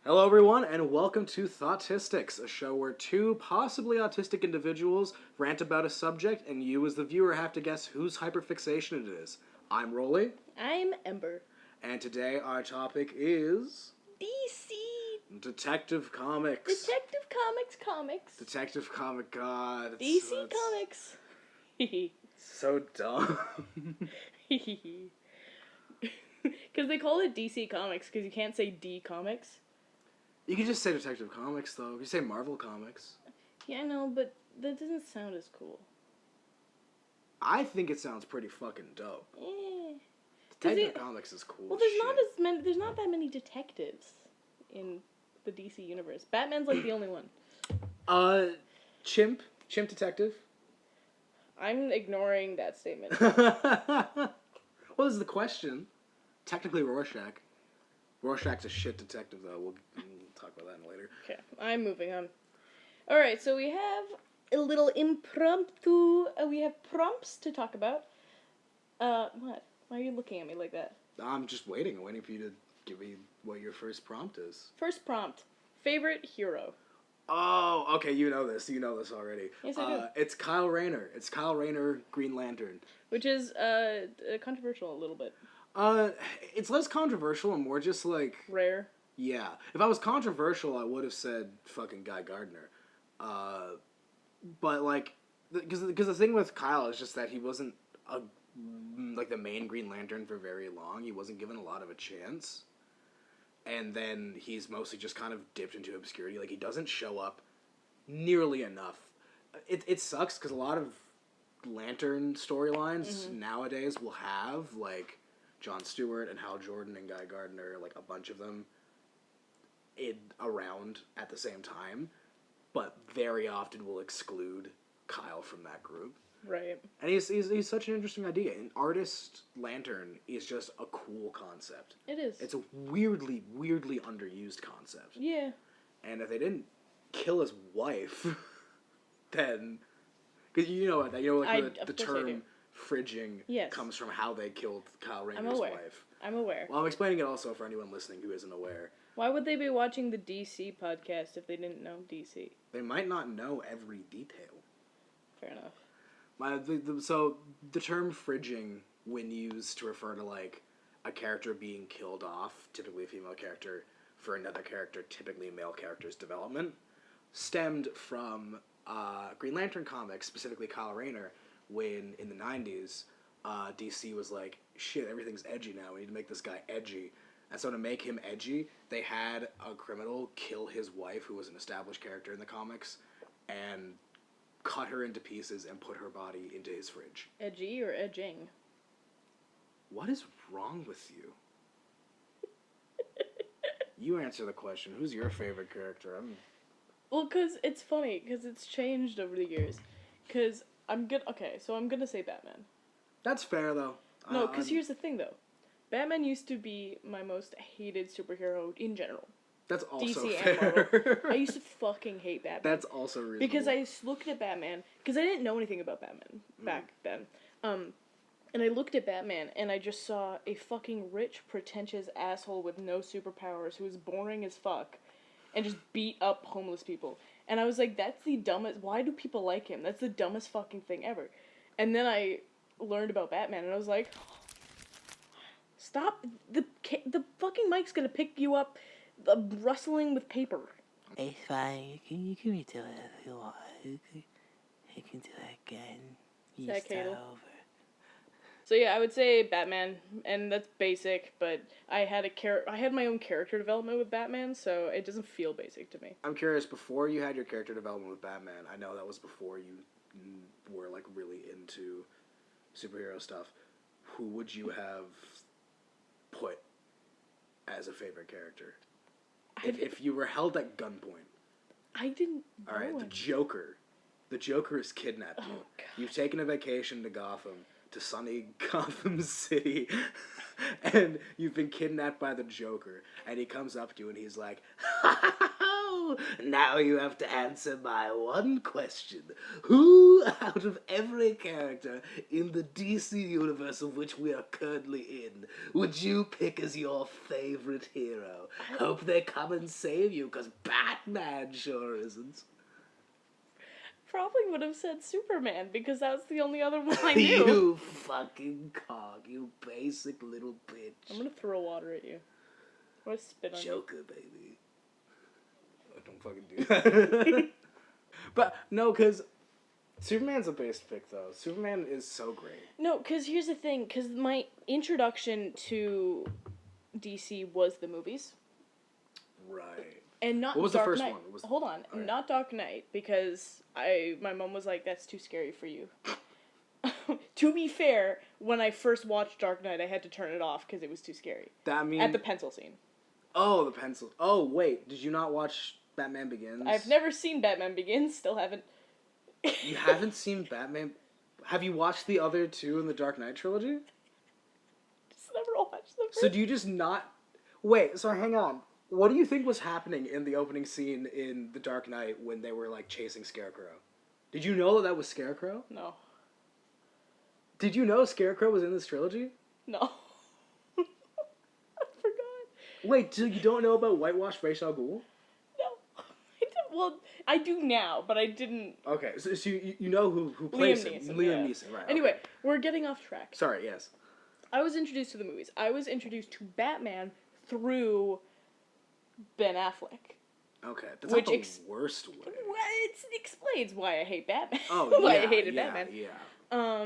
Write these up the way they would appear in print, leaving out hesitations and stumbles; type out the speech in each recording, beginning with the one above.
Hello, everyone, and welcome to Thoughtistics, a show where two possibly autistic individuals rant about a subject, and you, as the viewer, have to guess whose hyperfixation it is. I'm Rolly. I'm Ember. And today our topic is... DC! Detective Comics. Detective Comics. Detective Comic, God. DC Comics. So dumb. Because they call it DC Comics, because you can't say D Comics. You can just say Detective Comics, though. You can say Marvel Comics. Yeah, I know, but that doesn't sound as cool. I think it sounds pretty fucking dope. Detective Comics is cool. Well, there's not that many detectives in the DC universe. Batman's like the only one. Chimp Detective. I'm ignoring that statement. Well, this is the question. Technically, Rorschach. Rorschach's a shit detective, though. We'll talk about that later. Okay, I'm moving on. Alright, so we have a little impromptu... we have prompts to talk about. What? Why are you looking at me like that? I'm just waiting for you to give me what your first prompt is. First prompt. Favorite hero. Oh, okay, you know this already. Yes, I do. It's Kyle Rayner. It's Kyle Rayner, Green Lantern. Which is, controversial a little bit. It's less controversial and more just, like... Rare. Yeah. If I was controversial, I would have said fucking Guy Gardner. But, like... Because the thing with Kyle is just that he wasn't, the main Green Lantern for very long. He wasn't given a lot of a chance. And then he's mostly just kind of dipped into obscurity. Like, he doesn't show up nearly enough. It sucks, because a lot of Lantern storylines nowadays will have, like... Jon Stewart and Hal Jordan and Guy Gardner, like a bunch of them, around at the same time, but very often will exclude Kyle from that group. Right. And he's such an interesting idea. An artist lantern is just a cool concept. It is. It's a weirdly underused concept. Yeah. And if they didn't kill his wife, then... Because the term... fridging comes from how they killed Kyle Rayner's wife. I'm aware. Well, I'm explaining it also for anyone listening who isn't aware. Why would they be watching the DC podcast if they didn't know DC? They might not know every detail. Fair enough. So the term fridging, when used to refer to like a character being killed off, typically a female character, for another character, typically a male character's development, stemmed from Green Lantern comics, specifically Kyle Rayner, when in the 90s, DC was like, shit, everything's edgy now, we need to make this guy edgy. And so to make him edgy, they had a criminal kill his wife, who was an established character in the comics, and cut her into pieces and put her body into his fridge. Edgy or edging? What is wrong with you? You answer the question. Who's your favorite character? Well, because it's funny, because it's changed over the years. Because... I'm gonna say Batman. That's fair, though. No, because here's the thing, though. Batman used to be my most hated superhero in general. That's also DC fair. and Marvel. I used to fucking hate Batman. That's also reasonable. Because I looked at Batman, because I didn't know anything about Batman back then. And I looked at Batman, and I just saw a fucking rich, pretentious asshole with no superpowers who was boring as fuck, and just beat up homeless people. And I was like, that's the dumbest... Why do people like him? That's the dumbest fucking thing ever. And then I learned about Batman, and I was like... Stop! The fucking mic's gonna pick you up rustling with paper. It's fine. You can redo it if you want. You can do it again. You start over. So yeah, I would say Batman, and that's basic, but I had my own character development with Batman, so it doesn't feel basic to me. I'm curious, before you had your character development with Batman, I know that was before you were, like, really into superhero stuff, who would you have put as a favorite character? If you were held at gunpoint. I didn't know. Alright, the Joker. The Joker has kidnapped you. Oh, God. You've taken a vacation to Gotham. To sunny Gotham City, and you've been kidnapped by the Joker, and he comes up to you and he's like, Now you have to answer my one question. Who, out of every character in the DC universe of which we are currently in, would you pick as your favorite hero? Hope they come and save you, because Batman sure isn't. Probably would have said Superman, because that was the only other one I knew. You fucking cog, you basic little bitch. I'm gonna throw water at you. I'm gonna spit on Joker, baby. Oh, don't fucking do that. But, no, because Superman's a base pick, though. Superman is so great. you. No, because here's the thing, because my introduction to DC was the movies. Right. And not What was Dark the first Knight. one? What was Hold on, Alright. not Dark Knight, because my mom was like, that's too scary for you. To be fair, when I first watched Dark Knight, I had to turn it off because it was too scary. That means... At the pencil scene. Oh, the pencil. Oh, wait. Did you not watch Batman Begins? I've never seen Batman Begins, still haven't. You haven't seen Batman... Have you watched the other two in the Dark Knight trilogy? Just never watched them. So do you just not... Wait, so hang on. What do you think was happening in the opening scene in The Dark Knight when they were, like, chasing Scarecrow? Did you know that was Scarecrow? No. Did you know Scarecrow was in this trilogy? No. I forgot. Wait, so you don't know about Whitewashed Ra's al Ghul? No. I didn't, well, I do now, but I didn't. Okay, so you know who plays Liam him. Neeson, Liam yeah. Neeson, right. Anyway, okay. we're getting off track. Sorry, yes. I was introduced to the movies. I was introduced to Batman through Ben Affleck. Okay, that's Which not the worst way. Well, it explains why I hate Batman. Oh, why yeah, I hated yeah, Batman. yeah.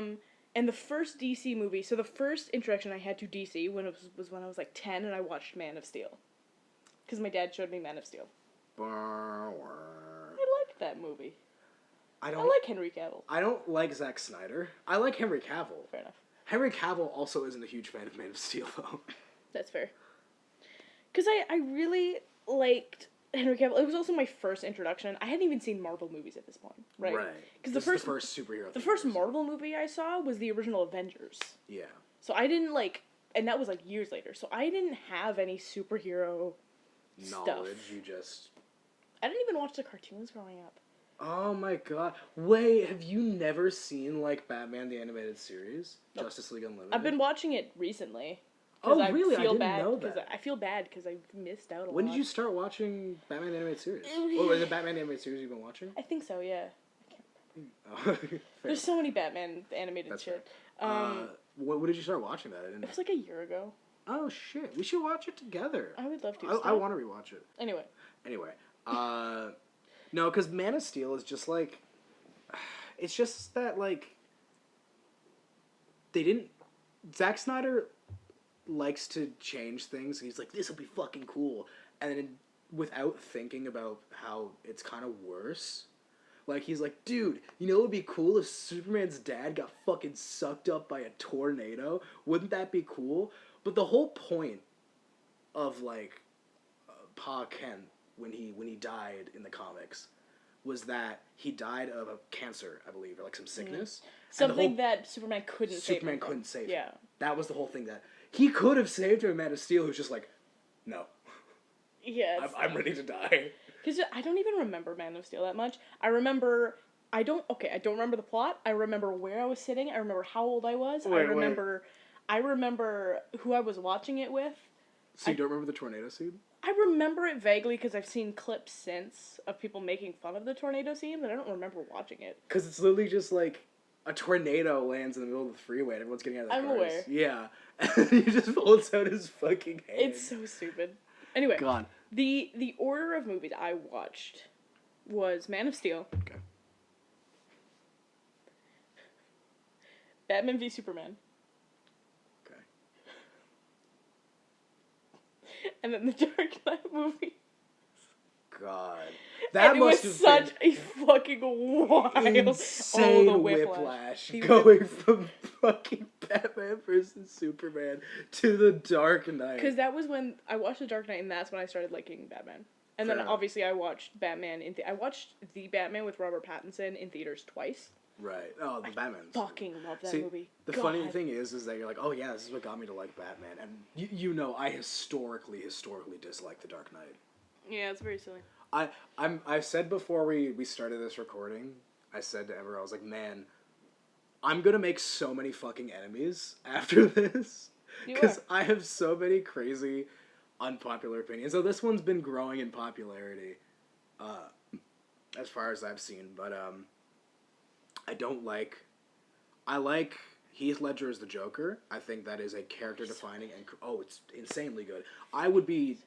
And the first DC movie, so the first introduction I had to DC was when I was like 10 and I watched Man of Steel. Because my dad showed me Man of Steel. I liked that movie. I like Henry Cavill. I don't like Zack Snyder. I like Henry Cavill. Fair enough. Henry Cavill also isn't a huge fan of Man of Steel, though. That's fair. Because I really liked Henry Cavill. It was also my first introduction. I hadn't even seen Marvel movies at this point, right? Because the first superhero. The first Marvel movie I saw was the original Avengers. Yeah. So I didn't and that was like years later. So I didn't have any superhero Knowledge, stuff. you just... I didn't even watch the cartoons growing up. Oh my god. Wait, have you never seen, like, Batman the Animated Series? Nope. Justice League Unlimited? I've been watching it recently. Oh, really? I didn't bad, know that. I feel bad because I've missed out a lot. When did you start watching Batman the Animated Series? Or was it Batman the Animated Series you've been watching? I think so, yeah. Oh, There's so many Batman animated That's shit. when did you start watching that? It was like a year ago. Oh, shit. We should watch it together. I would love to. I want to rewatch it. Anyway. No, because Man of Steel is just like... It's just that, like... They didn't... Zack Snyder likes to change things. He's like, this will be fucking cool. And then without thinking about how it's kind of worse... Like, he's like, dude, you know what would be cool if Superman's dad got fucking sucked up by a tornado? Wouldn't that be cool? But the whole point of, like, Pa Kent, when he died in the comics, was that he died of a cancer, I believe, or, like, some sickness. Something that Superman couldn't save him. Superman couldn't save him. Yeah. That was the whole thing that... He could have saved him in Man of Steel, who's just like, no. Yeah. I'm ready to die. Because I don't even remember Man of Steel that much. I don't remember the plot. I remember where I was sitting. I remember how old I was. I remember who I was watching it with. So you don't remember the tornado scene? I remember it vaguely because I've seen clips since of people making fun of the tornado scene, but I don't remember watching it. Because it's literally just like a tornado lands in the middle of the freeway and everyone's getting out of their cars. aware. Yeah. And he just pulls out his fucking hand. It's so stupid. Anyway. God. The order of movies I watched was Man of Steel. Okay. Batman v Superman. Okay. And then the Dark Knight movie. God. That must have such a fucking wild insane the whiplash going from fucking Batman versus Superman to the Dark Knight. Because that was when I watched the Dark Knight, and that's when I started liking Batman. And Fair then enough. obviously I watched Batman I watched the Batman with Robert Pattinson in theaters twice. Right. Oh, the Batman. Fucking love that See, movie. The God. funny thing is that you're like, oh yeah, this is what got me to like Batman, and you know I historically dislike the Dark Knight. Yeah, it's very silly. I've said before we started this recording, I said to Ever, I was like, man, I'm gonna make so many fucking enemies after this. Because I have so many crazy, unpopular opinions. So this one's been growing in popularity, as far as I've seen. But I like Heath Ledger as the Joker. I think that is a character defining and it's insanely good. I would be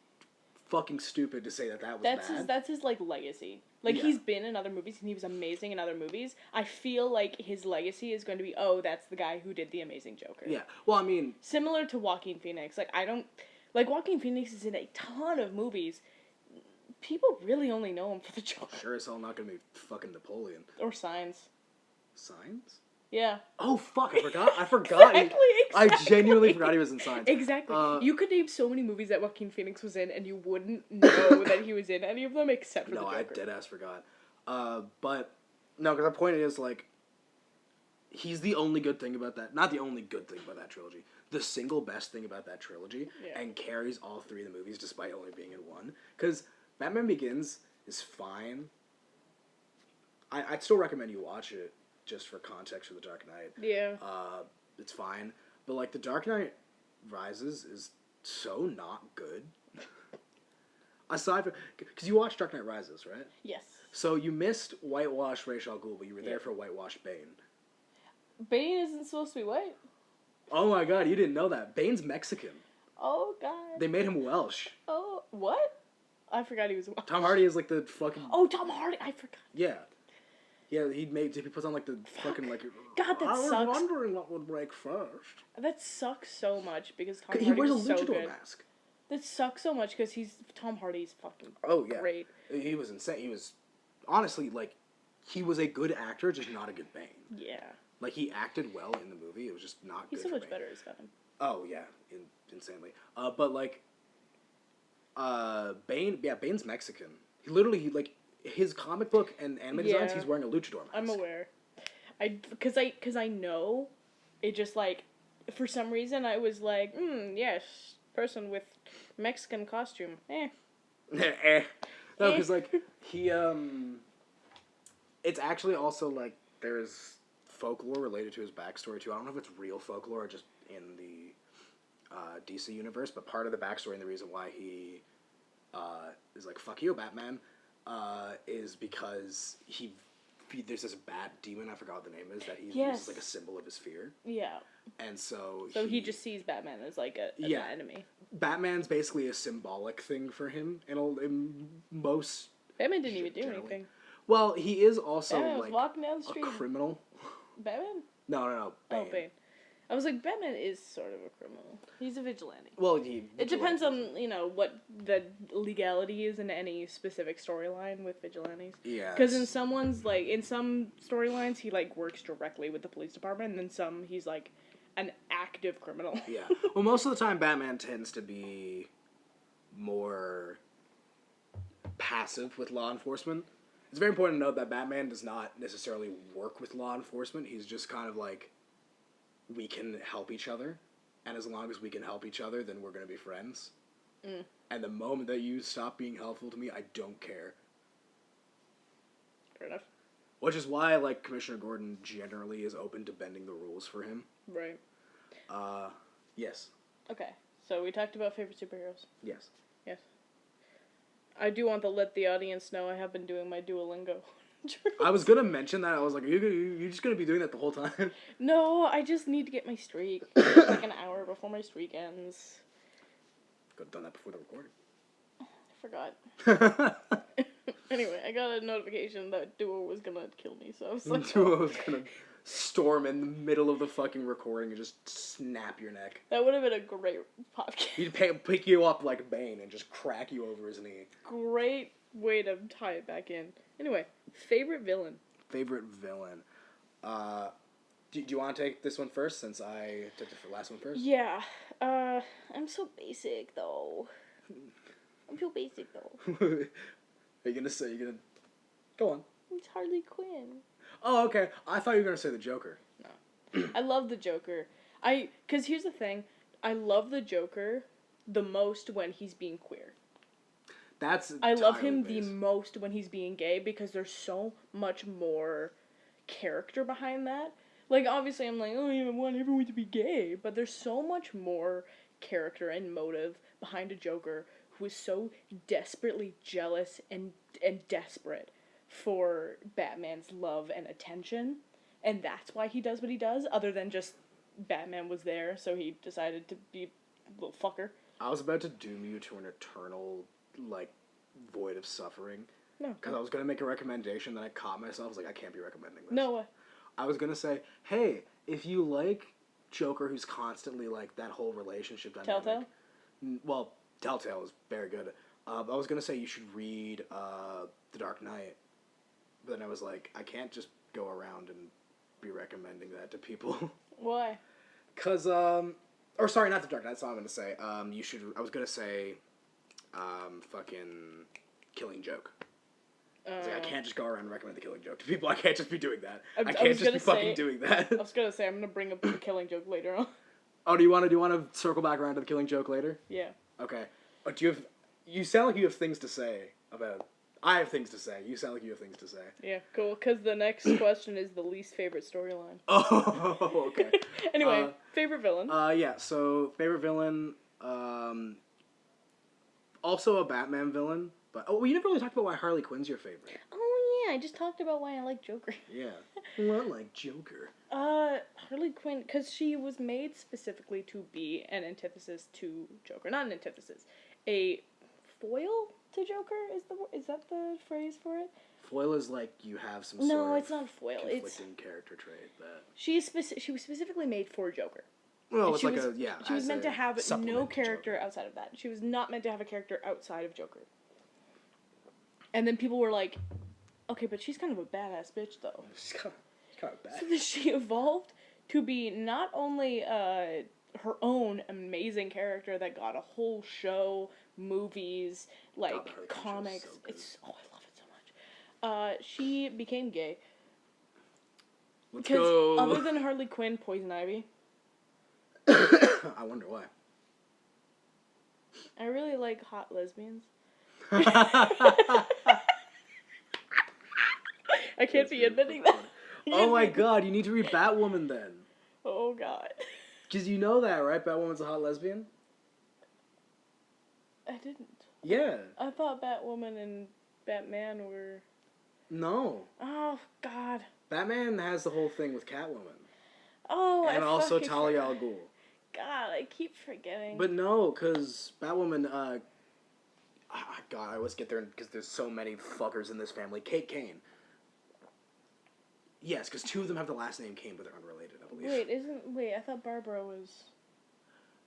fucking stupid to say that was bad. That's his like legacy. Like he's been in other movies and he was amazing in other movies. I feel like his legacy is going to be, that's the guy who did the amazing Joker. Yeah. Well, I mean, similar to Joaquin Phoenix. Like Joaquin Phoenix is in a ton of movies. People really only know him for the Joker. Sure as hell not gonna be fucking Napoleon. Or Signs. Signs? Yeah. Oh fuck! I forgot. Exactly. I genuinely forgot he was in Signs. Exactly. You could name so many movies that Joaquin Phoenix was in, and you wouldn't know that he was in any of them except for the Joker. No, I deadass forgot. But no, because the point is like, he's the only good thing about that. Not the only good thing about that trilogy. The single best thing about that trilogy, and carries all three of the movies despite only being in one. Because Batman Begins is fine. I'd still recommend you watch it. Just for context for The Dark Knight. Yeah. It's fine. But, like, The Dark Knight Rises is so not good. Aside from... Because you watched Dark Knight Rises, right? Yes. So you missed whitewashed Ra's al Ghul, but you were there for whitewashed Bane. Bane isn't supposed to be white? Oh my god, you didn't know that. Bane's Mexican. Oh, God. They made him Welsh. Oh, what? I forgot he was Welsh. Tom Hardy is, like, the fucking... Oh, Tom Hardy! I forgot. Yeah. Yeah, he puts on, like, the fucking, like... God, that sucks. I was wondering what would break first. That sucks so much, because Tom Hardy He wears a was so luchador good. mask. That sucks so much, because Tom Hardy's fucking great. He was insane. He was... Honestly, like, he was a good actor, just not a good Bane. Yeah. Like, he acted well in the movie, it was just not good He's so much Bane. better as Venom. Oh, yeah. Insanely. But, like... Bane's Mexican. He literally, like... His comic book and anime designs, he's wearing a luchador mask. I'm aware. Because I know, it just, like, for some reason, I was like, yes, person with Mexican costume, No, because, like, he, it's actually also, like, there's folklore related to his backstory, too. I don't know if it's real folklore or just in the DC universe, but part of the backstory and the reason why he is like, fuck you, Batman, is because there's this bad demon, I forgot what the name is, that he uses like a symbol of his fear. Yeah. And so he just sees Batman as like an enemy. Batman's basically a symbolic thing for him in most... Batman didn't even do anything. Well, he is also Batman was like walking down the street. a criminal. Batman? No. Bane. Oh, Bane. I was like, Batman is sort of a criminal. He's a vigilante. Well, it depends on, what the legality is in any specific storyline with vigilantes. Yeah. Because in some storylines, he, like, works directly with the police department, and then some, he's, like, an active criminal. Yeah. Well, most of the time, Batman tends to be more passive with law enforcement. It's very important to note that Batman does not necessarily work with law enforcement. He's just kind of like, we can help each other, and as long as we can help each other, then we're going to be friends. And the moment that you stop being helpful to me, I don't care. Fair enough. Which is why, like, Commissioner Gordon generally is open to bending the rules for him. Right. Yes. Okay, so we talked about favorite superheroes. Yes. Yes. I do want to let the audience know I have been doing my Duolingo. I was going to mention that. I was like, you're just going to be doing that the whole time? No, I just need to get my streak. It's like an hour before my streak ends. Could have done that before the recording. I forgot. Anyway, I got a notification that Duo was going to kill me, so I was like... Duo was going to storm in the middle of the fucking recording and just snap your neck. That would have been a great podcast. He'd pick you up like Bane and just crack you over his knee. Great way to tie it back in. Anyway, favorite villain. Favorite villain. Do you want to take this one first, since I took the last one first? Yeah. I'm so basic, though. I'm so basic, though. Are you gonna... Go on. It's Harley Quinn. Oh, okay. I thought you were gonna say the Joker. No. I love the Joker. Because here's the thing. I love the Joker the most when he's being queer. that's I love entirely him the based. most when he's being gay because there's so much more character behind that. Like, obviously, I'm like, oh, I want everyone to be gay, but there's so much more character and motive behind a Joker who is so desperately jealous and desperate for Batman's love and attention, and that's why he does what he does, other than just Batman was there, so he decided to be a little fucker. I was about to doom you to an eternal, like, void of suffering. No. Because I was going to make a recommendation, then I caught myself. I was like, I can't be recommending this. No way. I was going to say, hey, if you like Joker who's constantly, like, that whole relationship dynamic. Telltale? Well, Telltale is very good. I was going to say you should read The Dark Knight. But then I was like, I can't just go around and be recommending that to people. Why? Because, or sorry, not The Dark Knight, that's all I'm going to say. You should, I was going to say, fucking Killing Joke. I was like, I can't just go around and recommend The Killing Joke to people. I can't just be doing that. I can't just be fucking doing that. I was gonna say, I'm gonna bring up the Killing Joke later on. Oh, do you want to circle back around to The Killing Joke later? Yeah. Okay. But you sound like you have things to say about, I have things to say. You sound like you have things to say. Yeah, cool, because the next question is the least favorite storyline. Oh, okay. Anyway, favorite villain? Yeah, so favorite villain, also a Batman villain, but, you never really talked about why Harley Quinn's your favorite. Oh yeah, I just talked about why I like Joker. Yeah. Well, I like Joker. Harley Quinn, because she was made specifically to be an antithesis to Joker. Not an antithesis. A foil to Joker, is that the phrase for it? Foil is like you have some No, sort of it's not foil. conflicting character trait that... She was specifically made for Joker. Well, And it's she like was- She was as meant a to have supplement no to character Joker. outside of that. She was not meant to have a character outside of Joker. And then people were like, okay, but she's kind of a badass bitch, though. She's kind of bad. So then she evolved to be not only her own amazing character that got a whole show, movies, like God, the Harley Quinn show is comics. so good. I love it so much. She became gay. Let's Because go. other than Harley Quinn, Poison Ivy, I wonder why. I really like hot lesbians. I can't be admitting that. Oh my god, you need to read Batwoman then. Oh god. Because you know that, right? Batwoman's a hot lesbian? I didn't. Yeah. I thought Batwoman and Batman were... No. Oh, God. Batman has the whole thing with Catwoman. Oh, And also fucking Talia forgot. al Ghul. God, I keep forgetting. But no, because Batwoman, God, I always get there because there's so many fuckers in this family. Kate Kane. Yes, because two of them have the last name Kane, but they're unrelated, I believe. Wait, I thought Barbara was...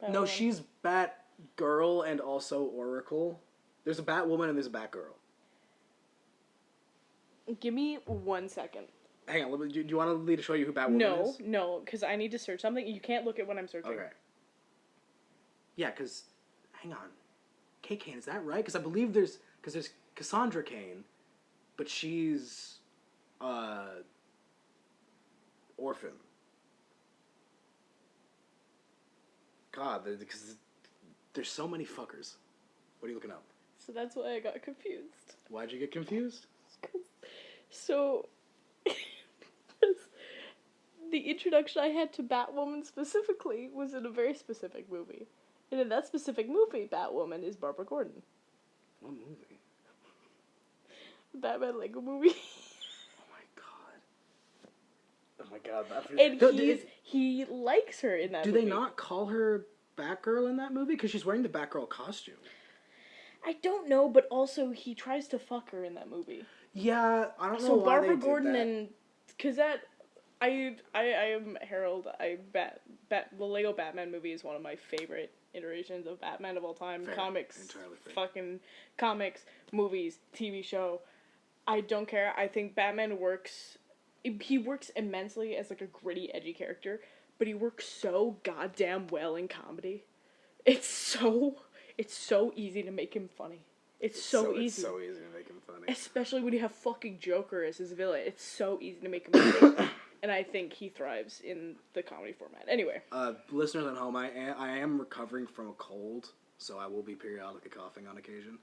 No, Batwoman. she's Batgirl and also Oracle. There's a Batwoman and there's a Batgirl. Give me 1 second. Hang on, do you want me to show you who Batwoman is? No, because I need to search something. You can't look at what I'm searching. Okay. Yeah, because... Hang on. Kate Kane, is that right? Because I believe there's Cassandra Kane, but she's... orphan. God, because there's so many fuckers. What are you looking up? So that's why I got confused. Why'd you get confused? So... the introduction I had to Batwoman specifically was in a very specific movie. And in that specific movie, Batwoman is Barbara Gordon. What movie? The Batman Lego movie. Oh my god, that... And No, he likes her in that do movie. they not call her Batgirl in that movie? Because she's wearing the Batgirl costume. I don't know, but also he tries to fuck her in that movie. Yeah, I don't know So why Barbara they did Gordon that. and... Because that... I am Harold. The Lego Batman movie is one of my favorite iterations of Batman of all time. Fair. Comics, Entirely fair. fucking comics, movies, TV show. I don't care. I think Batman works... He works immensely as, like, a gritty, edgy character, but he works so goddamn well in comedy. It's so easy to make him funny. It's so easy. It's so easy to make him funny. Especially when you have fucking Joker as his villain. It's so easy to make him funny. And I think he thrives in the comedy format. Anyway. Listeners at home, I am recovering from a cold, so I will be periodically coughing on occasion.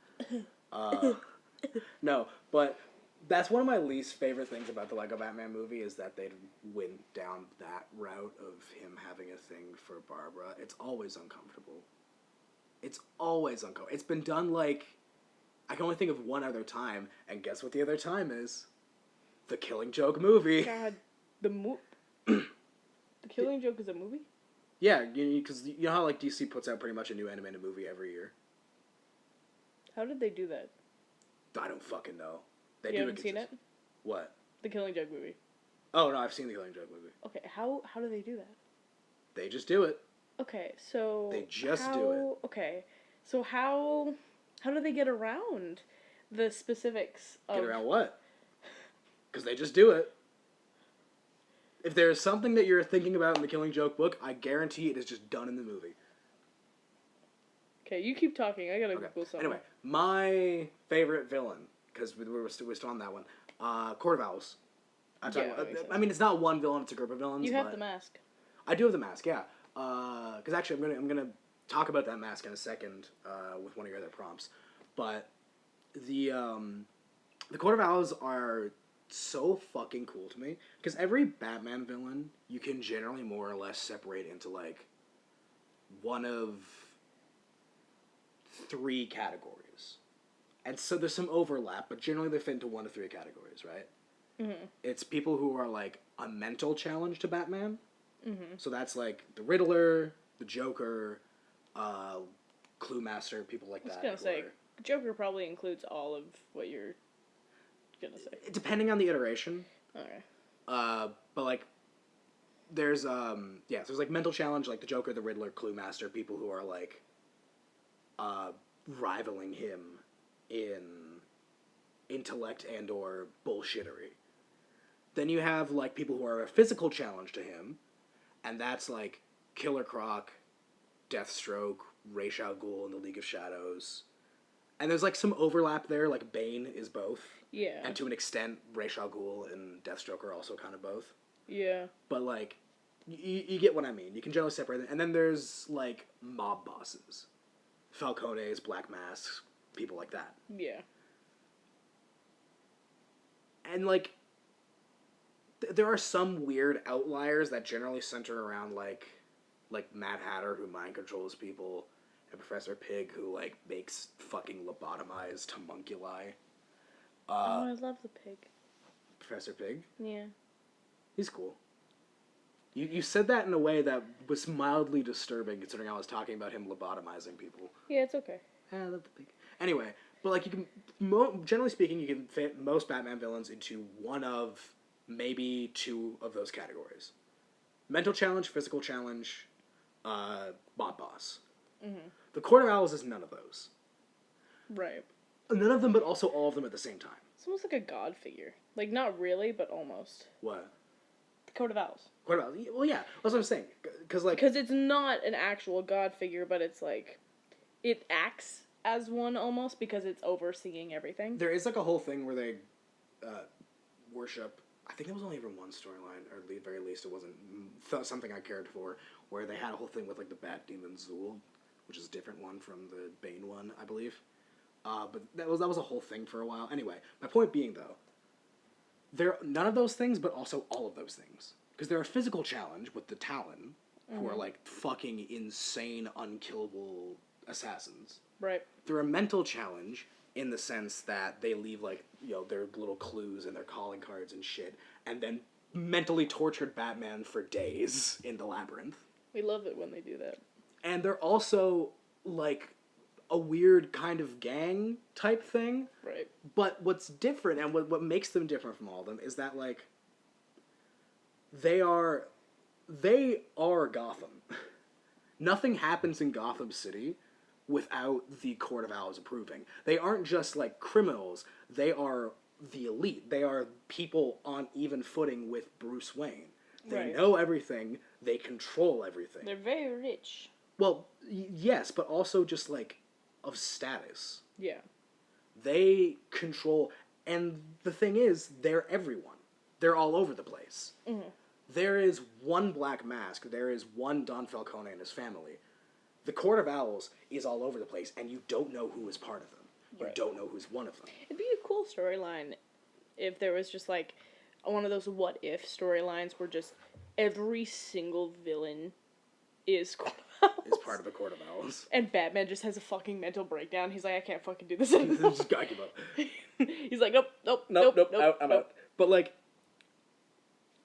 No, but that's one of my least favorite things about the Lego Batman movie is that they went down that route of him having a thing for Barbara. It's always uncomfortable. It's always uncomfortable. It's been done like, I can only think of one other time, and guess what the other time is? The Killing Joke movie. God, The Killing Joke is a movie? Yeah, because you know how like DC puts out pretty much a new animated movie every year? How did they do that? I don't fucking know. You haven't seen it? What? The Killing Joke movie. Oh, no, I've seen the Killing Joke movie. Okay, how do they do that? They just do it. Okay, so... They just do it. Okay, so how do they get around the specifics of... Get around what? Because they just do it. If there's something that you're thinking about in the Killing Joke book, I guarantee it is just done in the movie. Okay, you keep talking. I gotta Google something. Anyway, my favorite villain, because we're still on that one, Court of Owls. I mean, it's not one villain; it's a group of villains. You have the mask. I do have the mask, yeah. Because actually, I'm gonna talk about that mask in a second with one of your other prompts. But the Court of Owls are so fucking cool to me because every Batman villain you can generally more or less separate into like one of 3 categories, and so there's some overlap, but generally they fit into 1 of 3 categories, right? Mm-hmm. It's people who are like a mental challenge to Batman. Mm-hmm. So that's like the Riddler, the Joker, Clue Master, people like that. I was gonna say, Joker probably includes all of what you're gonna say. Depending on the iteration. Okay. But like, there's there's like mental challenge, like the Joker, the Riddler, Clue Master, people who are like, rivaling him in intellect and or bullshittery. Then you have like people who are a physical challenge to him, and that's like Killer Croc, Deathstroke, Ra's al Ghul in the League of Shadows. And there's like some overlap there, like Bane is both. Yeah. And to an extent, Ra's al Ghul and Deathstroke are also kind of both. Yeah. But like, you get what I mean. You can generally separate them. And then there's like mob bosses. Falcones, Black Masks, people like that. Yeah. And like, there are some weird outliers that generally center around like Mad Hatter, who mind controls people, and Professor Pig, who like makes fucking lobotomized homunculi. I love the pig. Professor Pig? Yeah. He's cool. You said that in a way that was mildly disturbing, considering I was talking about him lobotomizing people. Yeah, it's okay. I love the pig. Anyway, but like you can, generally speaking, you can fit most Batman villains into one of maybe 2 of those categories: mental challenge, physical challenge, mob boss. Mm-hmm. The Court of Owls is none of those. Right. None of them, but also all of them at the same time. It's almost like a god figure. Like, not really, but almost. What? The Coat of Owls. Court of Owls? Well, yeah, that's what I'm saying. Because it's not an actual god figure, but it's like, it acts as one almost because it's overseeing everything. there is like a whole thing where they worship. I think it was only even one storyline, or at the very least, it wasn't something I cared for. Where they had a whole thing with like the Bat Demon Zool, which is a different one from the Bane one, I believe. But that was a whole thing for a while. Anyway, my point being though, they're none of those things, but also all of those things. Because they're a physical challenge with the Talon, who are like fucking insane, unkillable assassins. Right. They're a mental challenge in the sense that they leave like, their little clues and their calling cards and shit, and then mentally tortured Batman for days in the labyrinth. We love it when they do that. And they're also like a weird kind of gang type thing. Right. But what's different, and what makes them different from all of them, is that like they are Gotham. Nothing happens in Gotham City without the Court of Owls approving. They aren't just like criminals, they are the elite. They are people on even footing with Bruce Wayne. They know everything, they control everything. They're very rich. Well, yes, but also just like of status. Yeah. They control, and the thing is, they're everyone. They're all over the place. Mm-hmm. There is one Black Mask, there is one Don Falcone and his family. The Court of Owls is all over the place, and you don't know who is part of them. You Right. don't know who's one of them. It'd be a cool storyline if there was just like one of those what if storylines where just every single villain is Court of Owls. Is part of the Court of Owls. And Batman just has a fucking mental breakdown. He's like, I can't fucking do this anymore. Just gotta give up. He's like, nope, I'm out. But like,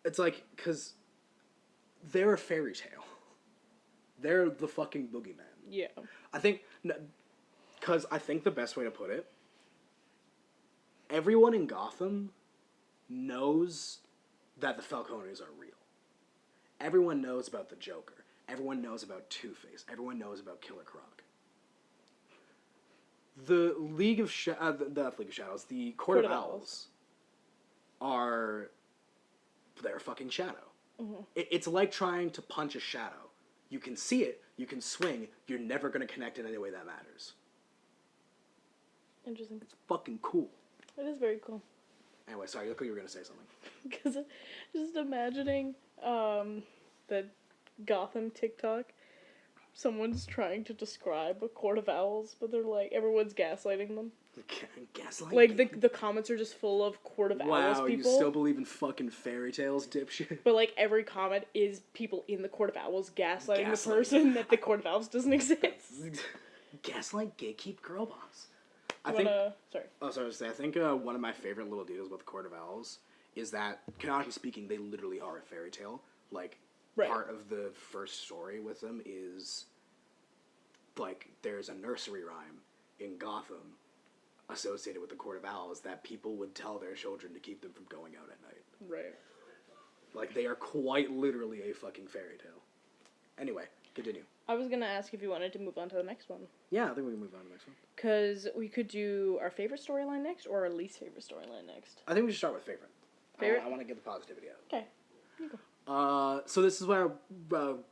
it's like, because they're a fairy tale. They're the fucking boogeyman. Yeah. I think, because I think the best way to put it, everyone in Gotham knows that the Falcones are real. Everyone knows about the Joker. Everyone knows about Two-Face. Everyone knows about Killer Croc. The League of Shadows, the Court of Owls are their fucking shadow. Mm-hmm. It's like trying to punch a shadow. You can see it, you can swing, you're never going to connect in any way that matters. Interesting. It's fucking cool. It is very cool. Anyway, sorry, you look like you were going to say something. Because just imagining the Gotham TikTok, someone's trying to describe a Court of Owls, but they're like, everyone's gaslighting them. Gaslight? Like, the comments are just full of Court of Owls Wow, people. you still believe in fucking fairy tales, dipshit? But, like, every comment is people in the Court of Owls gaslighting the person that the Court of Owls doesn't exist. Gaslight, gatekeep, girl boss. I think one of my favorite little deals with the Court of Owls is that, canonically speaking, they literally are a fairy tale. Like, right. Part of the first story with them is, like, there's a nursery rhyme in Gotham associated with the Court of Owls that people would tell their children to keep them from going out at night. Right. Like, they are quite literally a fucking fairy tale. Anyway, continue. I was going to ask if you wanted to move on to the next one. Yeah, I think we can move on to the next one. Because we could do our favorite storyline next or our least favorite storyline next. I think we should start with favorite. Favorite? I want to get the positivity out. Okay. You go. So this is where,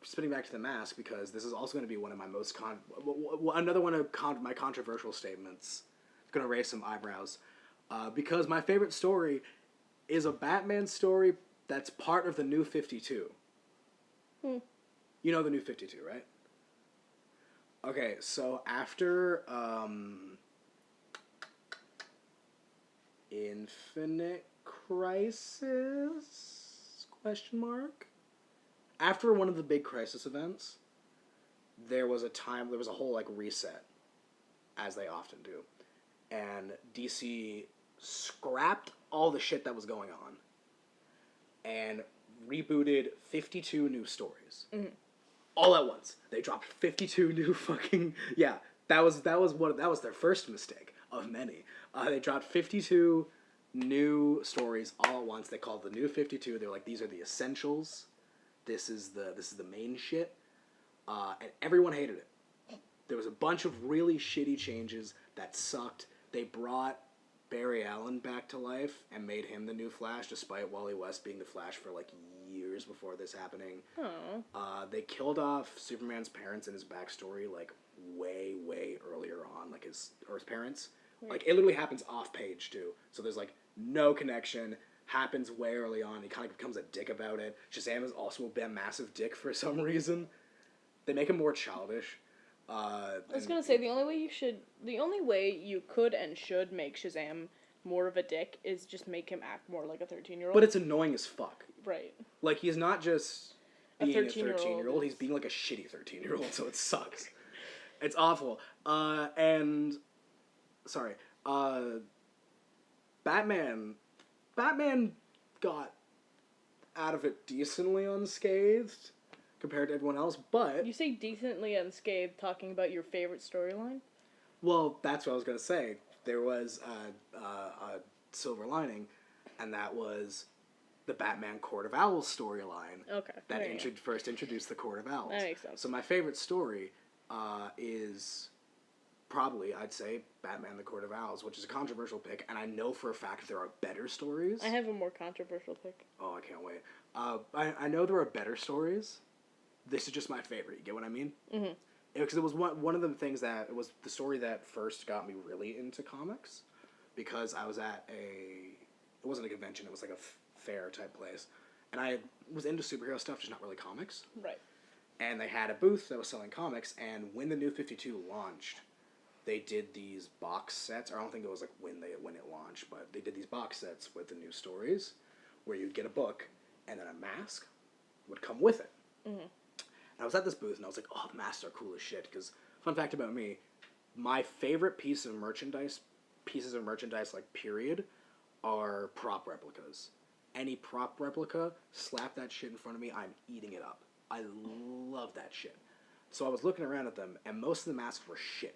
spinning back to the mask, because this is also going to be one of my most another one of my controversial statements. It's going to raise some eyebrows, because my favorite story is a Batman story that's part of the New 52. You know the New 52, right? Okay, so after Infinite Crisis? Question mark? After one of the big crisis events, there was a whole, like, reset, as they often do. And DC scrapped all the shit that was going on and rebooted 52 new stories. Mm-hmm. All at once. They dropped 52 new fucking... Yeah, that was their first mistake of many. They dropped 52 new stories all at once. They called the New 52. They were like, these are the essentials. This is the main shit. And everyone hated it. There was a bunch of really shitty changes that sucked. They brought Barry Allen back to life and made him the new Flash, despite Wally West being the Flash for, like, years before this happening. They killed off Superman's parents in his backstory, like, way, way earlier on, like his Earth parents. Like, it literally happens off page, too. So there's, like, no connection. Happens way early on. He kind of becomes a dick about it. Shazam is also a massive dick for some reason. They make him more childish. I was gonna say, the only way you could and should make Shazam more of a dick is just make him act more like a 13-year-old. But it's annoying as fuck. Right. Like, he's not just being a 13-year-old, he's being, like, a shitty 13-year-old, so it sucks. It's awful. Batman got out of it decently unscathed compared to everyone else, but... You say decently unscathed talking about your favorite storyline? Well, that's what I was going to say. There was a silver lining, and that was the Batman Court of Owls storyline. Okay. That first introduced the Court of Owls. That makes sense. So my favorite story is probably, I'd say, Batman the Court of Owls, which is a controversial pick, and I know for a fact there are better stories. I have a more controversial pick. Oh, I can't wait. I know there are better stories. This is just my favorite. You get what I mean? Mm-hmm. Because it was one of the things that... It was the story that first got me really into comics. Because I was at It wasn't a convention. It was like a fair type place. And I was into superhero stuff, just not really comics. Right. And they had a booth that was selling comics. And when the New 52 launched, they did these box sets. I don't think it was like when it launched, but they did these box sets with the new stories, where you'd get a book and then a mask would come with it. Mm-hmm. And I was at this booth and I was like, oh, the masks are cool as shit. Because fun fact about me, my favorite pieces of merchandise, like period, are prop replicas. Any prop replica, slap that shit in front of me, I'm eating it up. I love that shit. So I was looking around at them, and most of the masks were shit.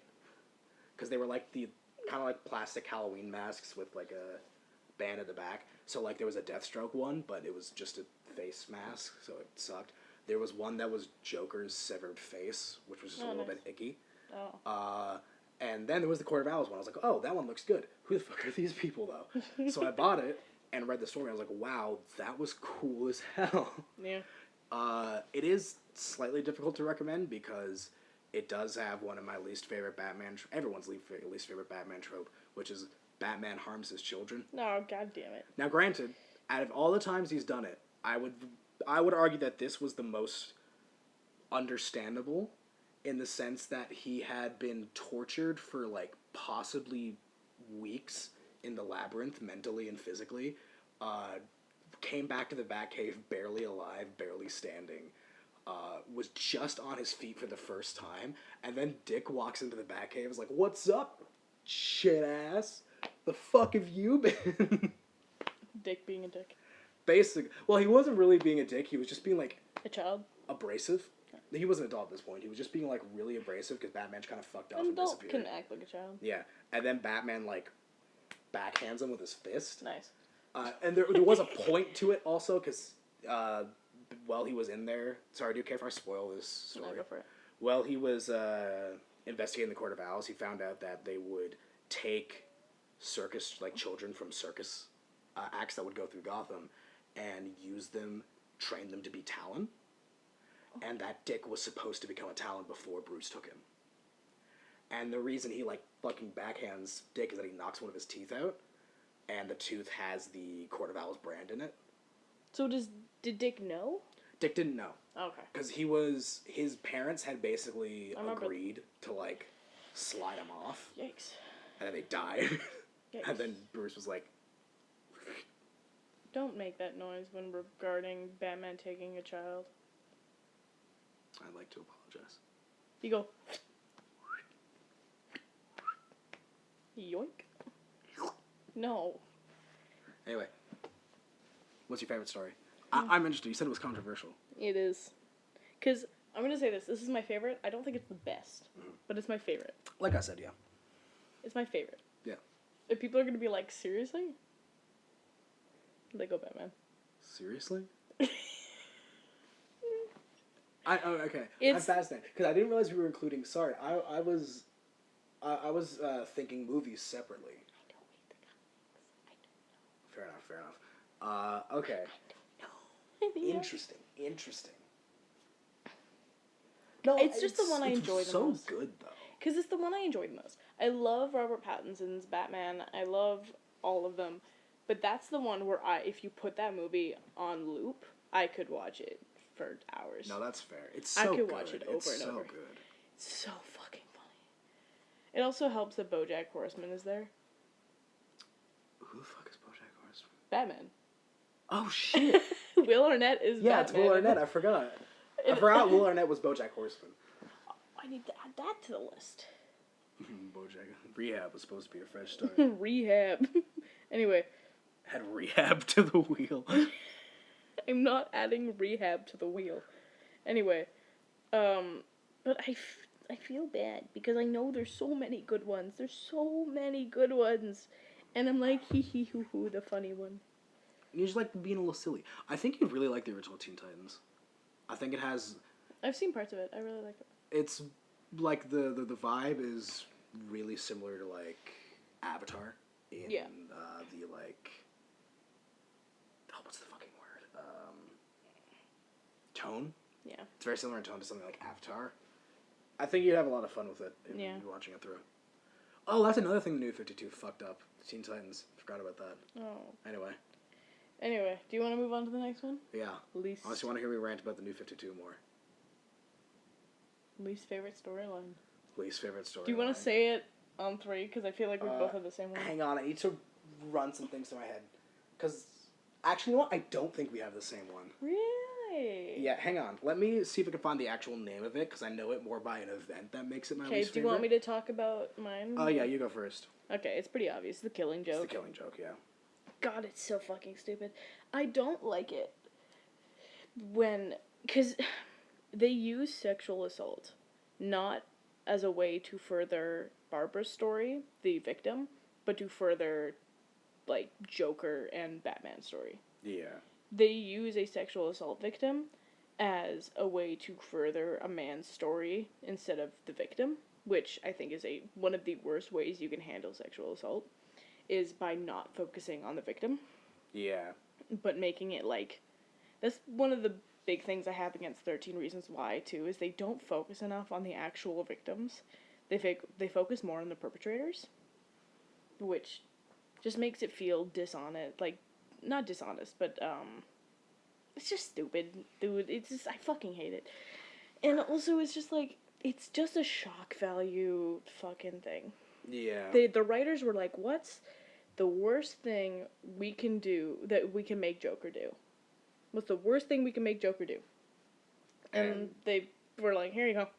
Because they were like the kind of like plastic Halloween masks with like a band at the back. So like there was a Deathstroke one, but it was just a face mask, so it sucked. There was one that was Joker's severed face, which was just a little bit icky. Oh. And then there was the Court of Owls one. I was like, oh, that one looks good. Who the fuck are these people, though? So I bought it and read the story. I was like, wow, that was cool as hell. Yeah. It is slightly difficult to recommend because it does have one of my least favorite everyone's least favorite Batman trope, which is Batman harms his children. No, god damn it. Now, granted, out of all the times he's done it, I would argue that this was the most understandable, in the sense that he had been tortured for like possibly weeks in the labyrinth, mentally and physically. Came back to the Batcave barely alive, barely standing. Was just on his feet for the first time, and then Dick walks into the Batcave and is like, what's up, shit ass? The fuck have you been? Dick being a dick. Well, he wasn't really being a dick, he was just being like... A child? Abrasive. He wasn't an adult at this point, he was just being like really abrasive because Batman's kind of fucked off and disappeared. An adult can act like a child. Yeah, and then Batman like backhands him with his fist. Nice. And there was a point to it also, because while he was in there... Sorry, do you care if I spoil this story? No, go for it. While he was investigating the Court of Owls, he found out that they would take circus, like children from circus acts that would go through Gotham, and use them, train them to be Talon. And that Dick was supposed to become a Talon before Bruce took him. And the reason he, like, fucking backhands Dick is that he knocks one of his teeth out, and the tooth has the Court of Owls brand in it. So did Dick know? Dick didn't know. Okay. Because his parents had basically agreed to, like, slide him off. Yikes. And then they died. Yikes. And then Bruce was like... Don't make that noise when regarding Batman taking a child. I'd like to apologize. You go... Yoink. No. Anyway. What's your favorite story? I'm interested. You said it was controversial. It is. Because, I'm going to say this. This is my favorite. I don't think it's the best. But it's my favorite. Like I said, yeah. It's my favorite. Yeah. If people are going to be like, seriously? They go Batman. Seriously? Okay. I'm fascinated. Because I didn't realize we were including... Sorry, I was thinking movies separately. I don't read the comics. Fair enough. Okay. Interesting. No, it's just the one I enjoy the most. It's so good, though. Because it's the one I enjoy the most. I love Robert Pattinson's Batman. I love all of them. But that's the one where if you put that movie on loop, I could watch it for hours. No, that's fair. It's so good. I could watch it over and over. It's so good. It's so fucking funny. It also helps that BoJack Horseman is there. Who the fuck is BoJack Horseman? Batman. Oh, shit. Will Arnett is Batman. Yeah, it's Will Arnett. I forgot. I forgot Will Arnett was BoJack Horseman. I need to add that to the list. BoJack. Rehab was supposed to be a fresh start. Rehab. Anyway. Add Rehab to the wheel. I'm not adding Rehab to the wheel. Anyway. But I feel bad because I know there's so many good ones. And I'm like, hee hee hoo hoo, the funny one. You just like being a little silly. I think you'd really like the original Teen Titans. I think it has... I've seen parts of it. I really like it. It's like the vibe is really similar to like Avatar. In the like... Oh, what's the fucking word? Tone? Yeah. It's very similar in tone to something like Avatar. I think you'd have a lot of fun with it if you're watching it through. Oh, that's another thing the New 52 fucked up. Teen Titans. Forgot about that. Oh. Anyway, do you want to move on to the next one? Yeah. Unless you want to hear me rant about the New 52 more. Least favorite storyline. Least favorite storyline. Do you want to say it on 3? Because I feel like we both have the same one. Hang on, I need to run some things through my head. Because, actually, you know what? I don't think we have the same one. Really? Yeah, hang on. Let me see if I can find the actual name of it, because I know it more by an event that makes it my least favorite. Okay, do you want me to talk about mine? Oh, yeah, you go first. Okay, it's pretty obvious. The Killing Joke. It's the Killing Joke, yeah. God, it's so fucking stupid. I don't like it when... Because they use sexual assault not as a way to further Barbara's story, the victim, but to further, like, Joker and Batman's story. Yeah. They use a sexual assault victim as a way to further a man's story instead of the victim, which I think is one of the worst ways you can handle sexual assault, is by not focusing on the victim. Yeah. But making it, like... That's one of the big things I have against 13 Reasons Why, too, is they don't focus enough on the actual victims. They focus more on the perpetrators, which just makes it feel dishonest. Like, not dishonest, but, it's just stupid, dude. It's just, I fucking hate it. And also, it's just, like, it's just a shock value fucking thing. Yeah. The writers were like, what's the worst thing we can do, that we can make Joker do? What's the worst thing we can make Joker do? And they were like, here you go.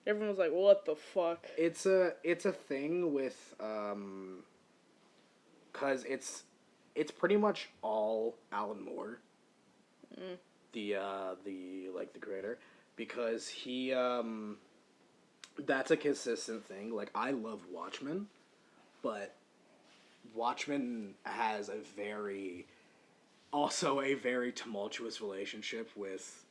Everyone was like, what the fuck? It's a thing with, 'cause it's pretty much all Alan Moore. The creator. Because he, that's a consistent thing. Like, I love Watchmen, but Watchmen has a very tumultuous relationship with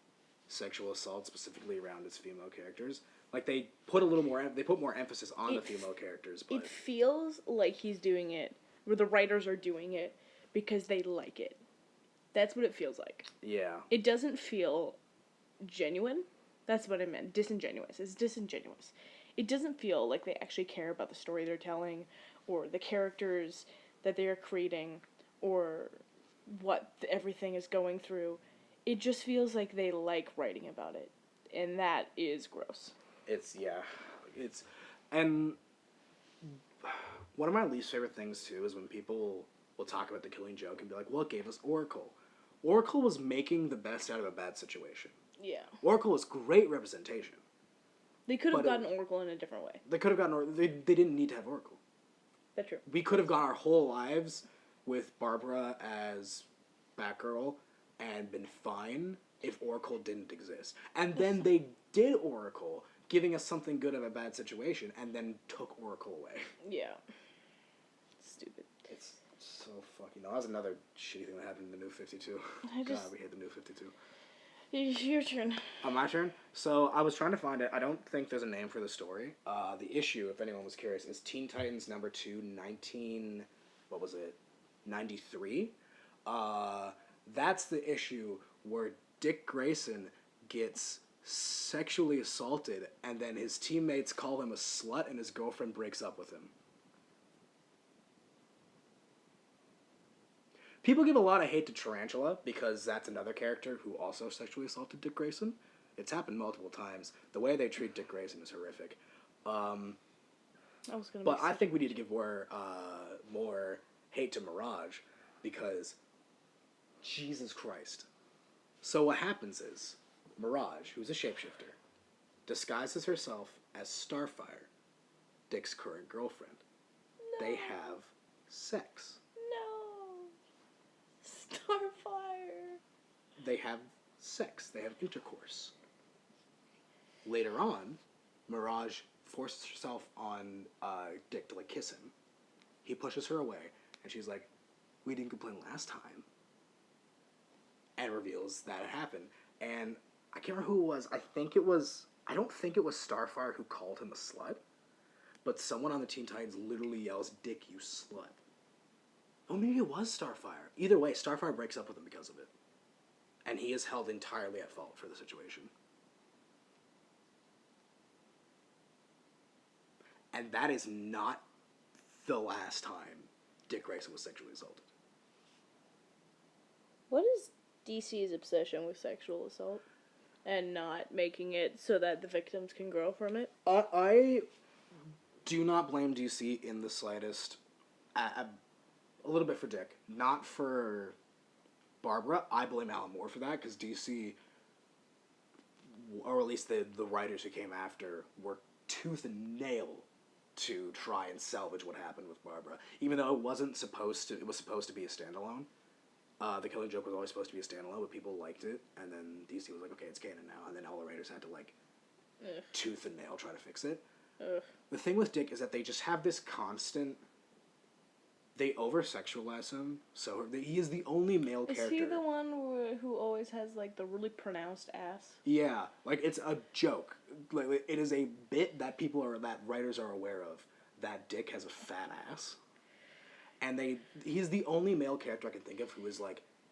sexual assault, specifically around its female characters. Like, they put more emphasis on the female characters, but... It feels like he's doing it, or the writers are doing it, because they like it. That's what it feels like. Yeah. It doesn't feel genuine. That's what I meant. Disingenuous. It's disingenuous. It doesn't feel like they actually care about the story they're telling, or the characters that they are creating, or what everything is going through. It just feels like they like writing about it. And that is gross. And one of my least favorite things, too, is when people will talk about The Killing Joke and be like, well, it gave us Oracle. Oracle was making the best out of a bad situation. Yeah. Oracle is great representation. They could have gotten Oracle in a different way. They could have gotten Oracle. They didn't need to have Oracle. That's true. We could have gone our whole lives with Barbara as Batgirl and been fine if Oracle didn't exist. And then they did Oracle, giving us something good of a bad situation, and then took Oracle away. Yeah. Stupid. It's so fucking... That was another shitty thing that happened in the New 52. God, we hate the New 52. Your turn. My turn? So, I was trying to find it. I don't think there's a name for the story. The issue, if anyone was curious, is Teen Titans number 2, 93. That's the issue where Dick Grayson gets sexually assaulted, and then his teammates call him a slut, and his girlfriend breaks up with him. People give a lot of hate to Tarantula, because that's another character who also sexually assaulted Dick Grayson. It's happened multiple times. The way they treat Dick Grayson is horrific. I think we need to give more hate to Mirage, because Jesus Christ. So what happens is, Mirage, who's a shapeshifter, disguises herself as Starfire, Dick's current girlfriend. No. They have sex. No. Starfire. They have sex. They have intercourse. Later on, Mirage forces herself on Dick to, like, kiss him. He pushes her away, and she's like, we didn't complain last time. And reveals that it happened. And I can't remember who it was. I don't think it was Starfire who called him a slut. But someone on the Teen Titans literally yells, Dick, you slut. Oh, maybe it was Starfire. Either way, Starfire breaks up with him because of it. And he is held entirely at fault for the situation. And that is not the last time Dick Grayson was sexually assaulted. What is DC's obsession with sexual assault? And not making it so that the victims can grow from it? do not blame DC in the slightest. A little bit for Dick, not for Barbara. I blame Alan Moore for that because DC, or at least the writers who came after, worked tooth and nail to try and salvage what happened with Barbara, even though it was supposed to be a standalone. The Killing Joke was always supposed to be a standalone, but people liked it, and then DC was like, okay, it's canon now, and then all the writers had to tooth and nail try to fix it. Ugh. The thing with Dick is that they just have this constant. They over-sexualize him, so he is the only male character. Is he the one who always has, the really pronounced ass? Yeah, it's a joke. It is a bit that that writers are aware of, that Dick has a fat ass. And he's the only male character I can think of who is,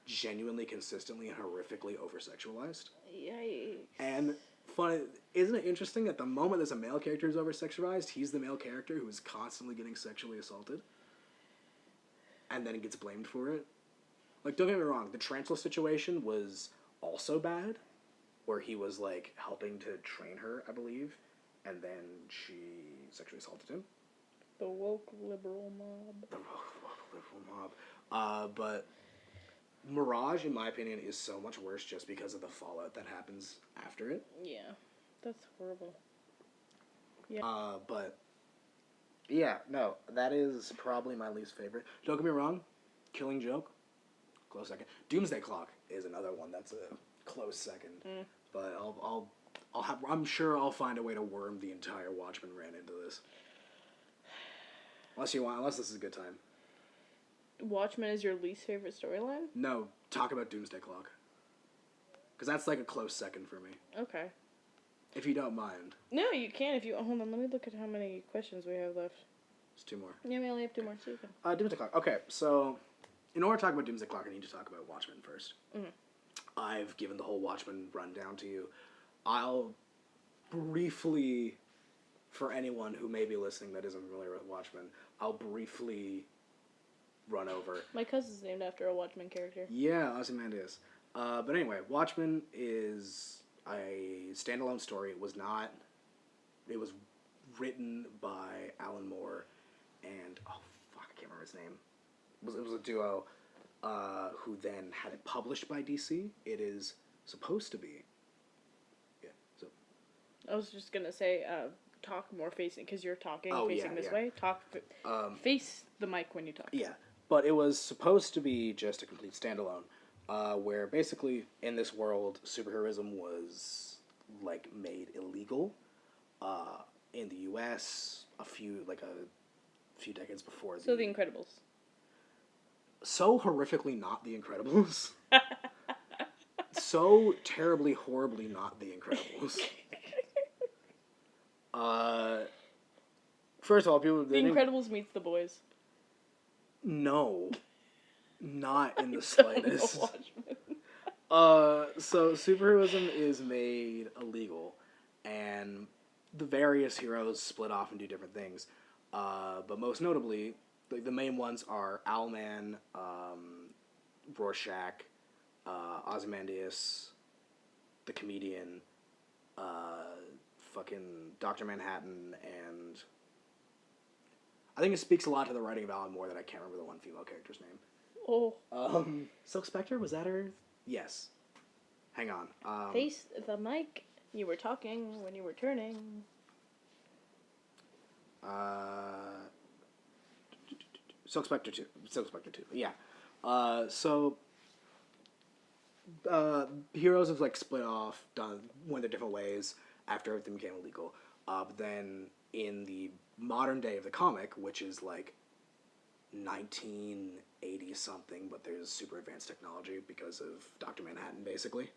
genuinely, consistently, and horrifically over-sexualized. Yikes. And, funny, isn't it interesting that the moment there's a male character who's over-sexualized, he's the male character who is constantly getting sexually assaulted? And then gets blamed for it. Don't get me wrong, the Tarantula situation was also bad, where he was, helping to train her, I believe, and then she sexually assaulted him. The woke liberal mob. The woke liberal mob. But Mirage, in my opinion, is so much worse just because of the fallout that happens after it. Yeah, that's horrible. Yeah. But... yeah, no, that is probably my least favorite. Don't get me wrong, Killing Joke, close second. Doomsday Clock is another one that's a close second. But I'm sure I'll find a way to worm the entire Watchmen rant into this. Unless this is a good time. Watchmen is your least favorite storyline? No, talk about Doomsday Clock. Because that's a close second for me. Okay. If you don't mind. No, you can if you... Hold on, let me look at how many questions we have left. It's 2 more. Yeah, we only have 2 more, so you can... Doomsday Clock. Okay, so in order to talk about Doomsday Clock, I need to talk about Watchmen first. Mm-hmm. I've given the whole Watchmen rundown to you. I'll briefly, for anyone who may be listening that isn't familiar with Watchmen, I'll briefly run over. My cousin's named after a Watchmen character. Yeah, Ozymandias. But anyway, Watchmen is a standalone story. It was written by Alan Moore and, I can't remember his name. It was a duo who then had it published by DC. It is supposed to be. Yeah, so. I was just going to say, talk more facing, because you're talking facing this way. Face the mic when you talk. Yeah, but it was supposed to be just a complete standalone. Where basically in this world superheroism was made illegal in the U.S. a few decades before. So the Incredibles. So horrifically not the Incredibles. So terribly, horribly not the Incredibles. First of all, people. The Incredibles meets the boys. No. Not in the slightest. So superheroism is made illegal, and the various heroes split off and do different things. But most notably, the main ones are Owlman, Rorschach, Ozymandias, the Comedian, fucking Dr. Manhattan, and I think it speaks a lot to the writing of Alan Moore that I can't remember the one female character's name. Oh. Silk Spectre, was that her? Yes. Hang on. Face the mic. You were talking when you were turning. Silk Spectre 2. Yeah. Heroes have split off, went their different ways after everything became illegal. But then in the modern day of the comic, which is 1980 something, but there's super advanced technology because of Dr. Manhattan, basically.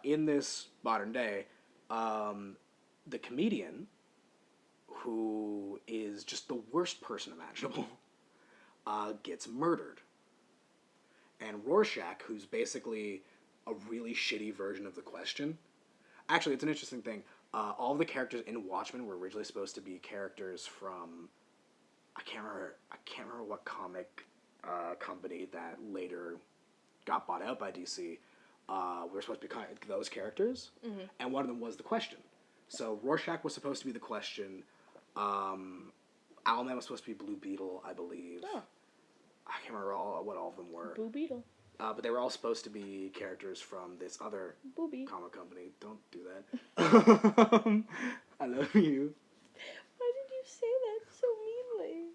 In this modern day, the Comedian, who is just the worst person imaginable, gets murdered. And Rorschach, who's basically a really shitty version of the Question. Actually, it's an interesting thing. All of the characters in Watchmen were originally supposed to be characters from... I can't remember what comic company that later got bought out by DC. Were supposed to be those characters, and one of them was the Question. So Rorschach was supposed to be the Question. Owlman was supposed to be Blue Beetle, I believe. Oh. I can't remember what all of them were. Blue Beetle. But they were all supposed to be characters from this other Booby. comic company. Don't do that. I love you. Why did you say that so meanly?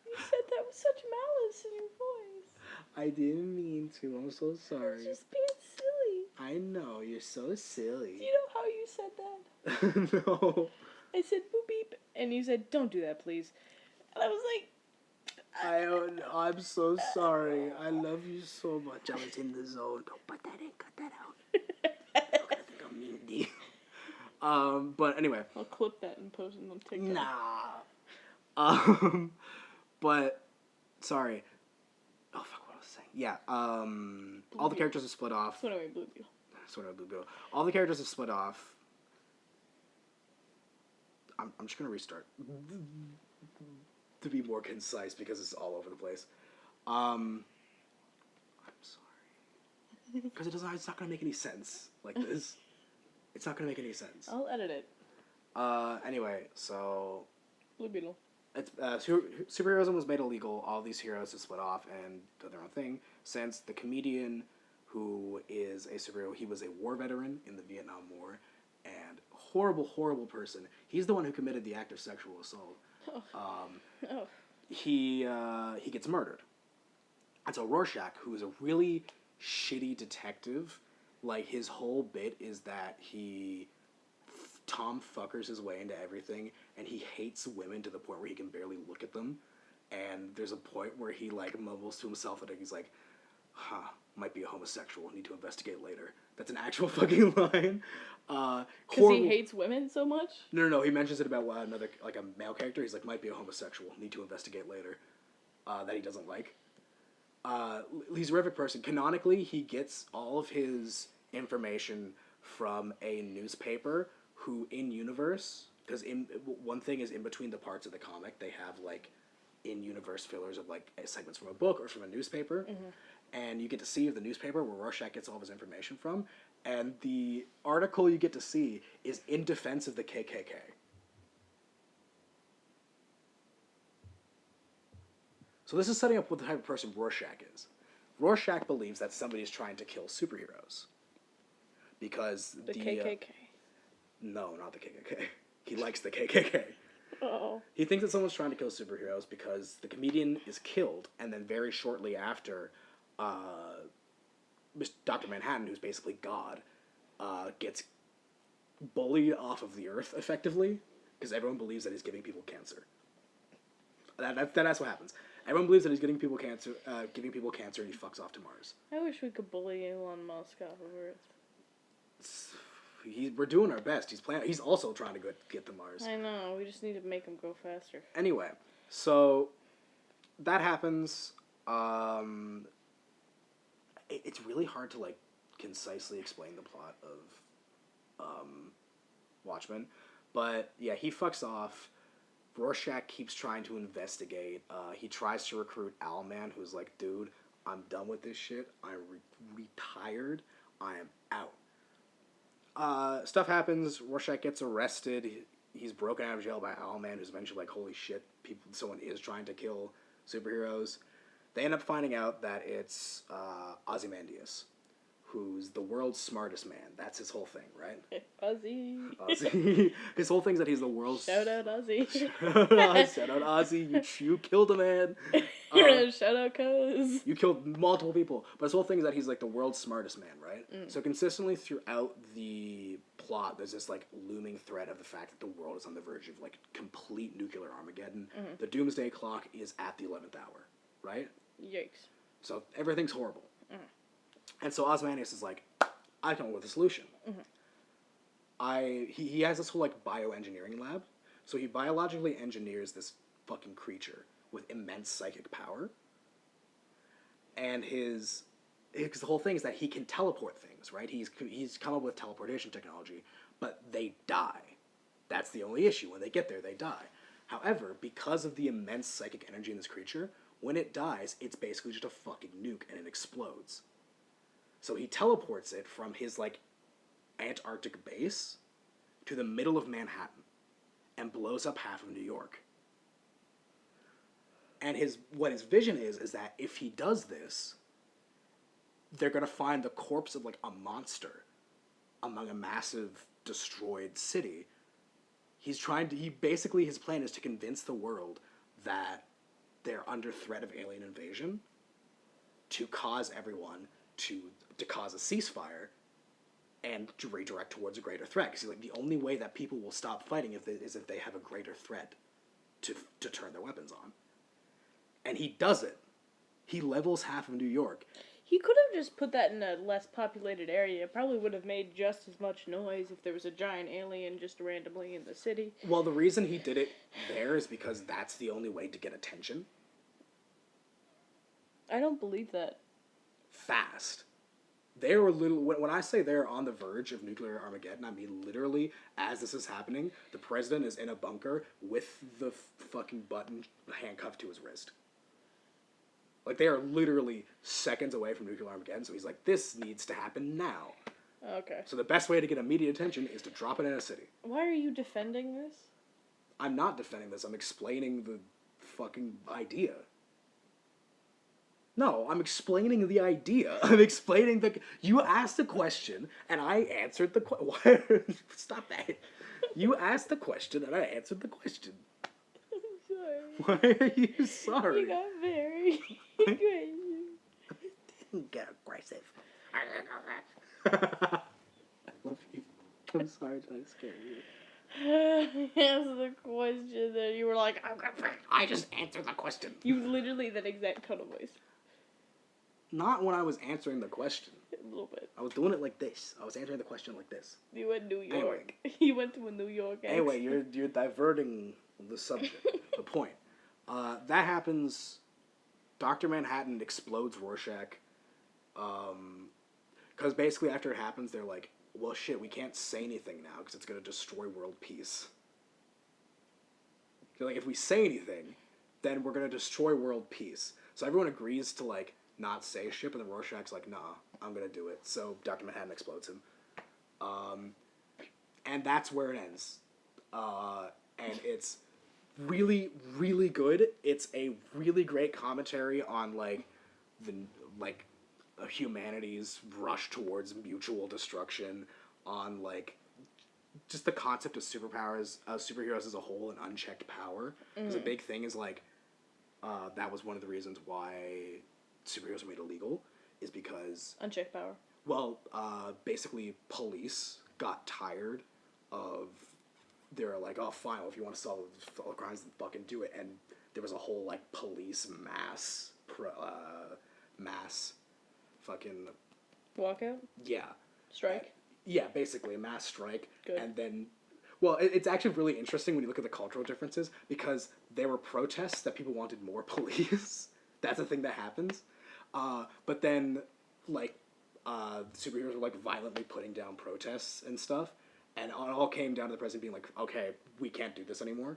You said that with such malice in your voice. I didn't mean to. I'm so I was sorry. just being silly. I know, you're so silly. Do you know how you said that? No. I said boop beep, and you said, don't do that, please. And I was like... I don't know. I'm so sorry. I love you so much. I was in the zone. Don't put that in. Cut that out. You're gonna think I'm mean to you. But anyway. I'll clip that and post it on TikTok. Nah. But sorry. Oh fuck! What was I saying? Yeah. All the characters are split off. So anyway, Blue Beetle. Sort of Blue Beetle. All the characters are split off. I'm just gonna restart to be more concise because it's all over the place. I'm sorry because it's not gonna make any sense like this. It's not gonna make any sense. I'll edit it. Anyway, so Blue Beetle. it's superheroism was made illegal. All these heroes have split off and done their own thing. Since the comedian, who is a superhero, he was a war veteran in the Vietnam War, and horrible person. He's the one who committed the act of sexual assault. Oh. He gets murdered. And so Rorschach, who is a really shitty detective, like his whole bit is that he Tom fuckers his way into everything, and he hates women to the point where he can barely look at them. And there's a point where he like mumbles to himself that he's like, might be a homosexual, need to investigate later. That's an actual fucking line. Because he hates women so much? No, he mentions it about another, like a male character. He's like, might be a homosexual, need to investigate later. That he doesn't like. He's a horrific person. Canonically, he gets all of his information from a newspaper who, in universe, because one thing is in between the parts of the comic, they have like in-universe fillers of like segments from a book or from a newspaper. Mm-hmm. And you get to see the newspaper where Rorschach gets all of his information from. And the article you get to see is in defense of the KKK. So this is setting up what the type of person Rorschach is. Rorschach believes that somebody is trying to kill superheroes. Because the KKK. No, not the KKK. He likes the KKK. Oh. He thinks that someone's trying to kill superheroes because the comedian is killed, and then very shortly after, Dr. Manhattan, who's basically God, gets bullied off of the Earth, effectively, because everyone believes that he's giving people cancer. That's what happens. Everyone believes that he's giving people cancer, and he fucks off to Mars. I wish we could bully Elon Musk off of Earth. We're doing our best. He's also trying to get to Mars. I know. We just need to make him go faster. Anyway, so that happens. It's really hard to like concisely explain the plot of Watchmen, but yeah, he fucks off. Rorschach keeps trying to investigate. He tries to recruit Owlman, who's like, dude, I'm done with this shit. I'm retired. I am out. Stuff happens. Rorschach gets arrested. He's broken out of jail by Owlman, who's eventually like, holy shit, someone is trying to kill superheroes. They end up finding out that it's Ozymandias, who's the world's smartest man. That's his whole thing, right? Ozzy. His whole thing's that he's the world's... Shout out Ozzy. Shout out Ozzy. You killed a man. Shout out Coz. You killed multiple people. But his whole thing is that he's like the world's smartest man, right? Mm. So consistently throughout the plot, there's this like looming threat of the fact that the world is on the verge of like complete nuclear Armageddon. Mm-hmm. The doomsday clock is at the 11th hour, right? Yikes. So everything's horrible. Mm. And so Ozymandias is like, I come up with a solution. Mm-hmm. He has this whole like bioengineering lab. So he biologically engineers this fucking creature with immense psychic power. And the whole thing is that he can teleport things, right? He's come up with teleportation technology, but they die. That's the only issue. When they get there, they die. However, because of the immense psychic energy in this creature, when it dies, it's basically just a fucking nuke and it explodes. So he teleports it from his like Antarctic base to the middle of Manhattan. and blows up half of New York. And what his vision is that if he does this, they're going to find the corpse of, like, a monster among a massive destroyed city. His plan is to convince the world that they're under threat of alien invasion, to cause everyone to cause a ceasefire and to redirect towards a greater threat. Because like, the only way that people will stop fighting is if they have a greater threat to turn their weapons on. And he does it. He levels half of New York. He could have just put that in a less populated area. It probably would have made just as much noise if there was a giant alien just randomly in the city. Well, the reason he did it there is because that's the only way to get attention. I don't believe that. Fast. They were when I say they're on the verge of nuclear Armageddon, I mean literally, as this is happening, the president is in a bunker with the fucking button handcuffed to his wrist. Like, they are literally seconds away from nuclear Armageddon, so he's like, this needs to happen now. Okay. So the best way to get immediate attention is to drop it in a city. Why are you defending this? I'm not defending this, I'm explaining the fucking idea. No, I'm explaining the idea. I'm explaining you asked the question, and I answered the question. Stop that. You asked the question, and I answered the question. I'm sorry. Why are you sorry? You got very crazy. Didn't get aggressive. I love you. I'm sorry that I scared you. Answer the question that you were like, I just answered the question. You literally that exact tone of voice. Not when I was answering the question. A little bit. I was doing it like this. I was answering the question like this. You went New York. Anyway. You went to a New York accent. Anyway, you're diverting the subject, the point. That happens. Dr. Manhattan explodes Rorschach. Because basically after it happens, they're like, well, shit, we can't say anything now because it's going to destroy world peace. They're like, if we say anything, then we're going to destroy world peace. So everyone agrees to, like, not say shit, but then Rorschach's like, nah, I'm going to do it. So Dr. Manhattan explodes him. And that's where it ends. And it's really, really good. It's a really great commentary on, like, humanity's rush towards mutual destruction, on, like, just the concept of superheroes as a whole and unchecked power. Because a big thing is, like, that was one of the reasons why superheroes were made illegal, is because... Unchecked power. Well, basically, police got tired of... They were like, oh, fine, well, if you want to solve all the crimes, then fucking do it. And there was a whole, like, police mass fucking... Walkout? Yeah. Strike? Yeah, basically, a mass strike. Good. And then... Well, it's actually really interesting when you look at the cultural differences, because there were protests that people wanted more police. That's a thing that happens. But then, like, superheroes were, like, violently putting down protests and stuff. And it all came down to the president being like, okay, we can't do this anymore.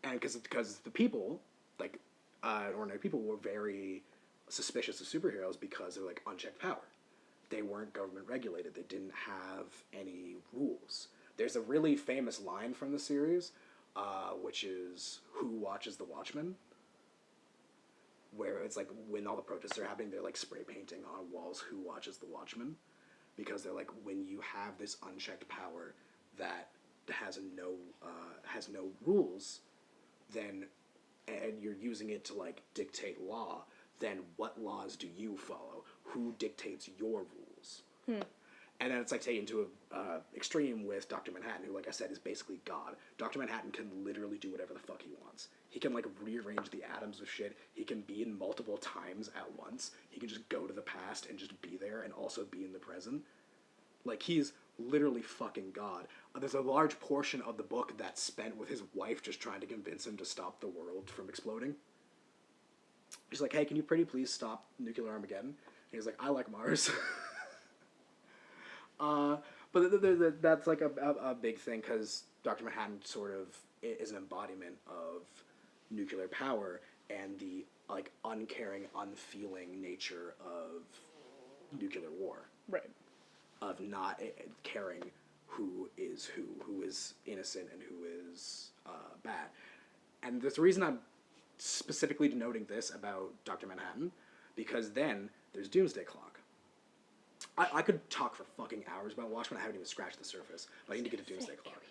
And because the people, like, ordinary people were very suspicious of superheroes because they're, like, unchecked power. They weren't government regulated. They didn't have any rules. There's a really famous line from the series, which is, who watches the Watchmen? Where it's like, when all the protests are happening, they're like spray painting on walls, who watches the Watchmen? Because they're like, when you have this unchecked power that has no rules, then, and you're using it to, like, dictate law, then what laws do you follow? Who dictates your rules? And then it's like taken to an extreme with Dr. Manhattan, who, like I said, is basically God. Dr. Manhattan can literally do whatever the fuck he wants. He can, like, rearrange the atoms of shit. He can be in multiple times at once. He can just go to the past and just be there and also be in the present. Like, he's literally fucking God. There's a large portion of the book that's spent with his wife just trying to convince him to stop the world from exploding. She's like, hey, can you pretty please stop nuclear Armageddon? And he's like, I like Mars. But that's, like, a big thing, because Dr. Manhattan sort of is an embodiment of nuclear power and the, like, uncaring, unfeeling nature of nuclear war. Right. Of not caring who is innocent and who is bad. And there's the reason I'm specifically denoting this about Dr. Manhattan, because then there's Doomsday Clock. I could talk for fucking hours about Watchmen. I haven't even scratched the surface, but I need to get to Doomsday Clock.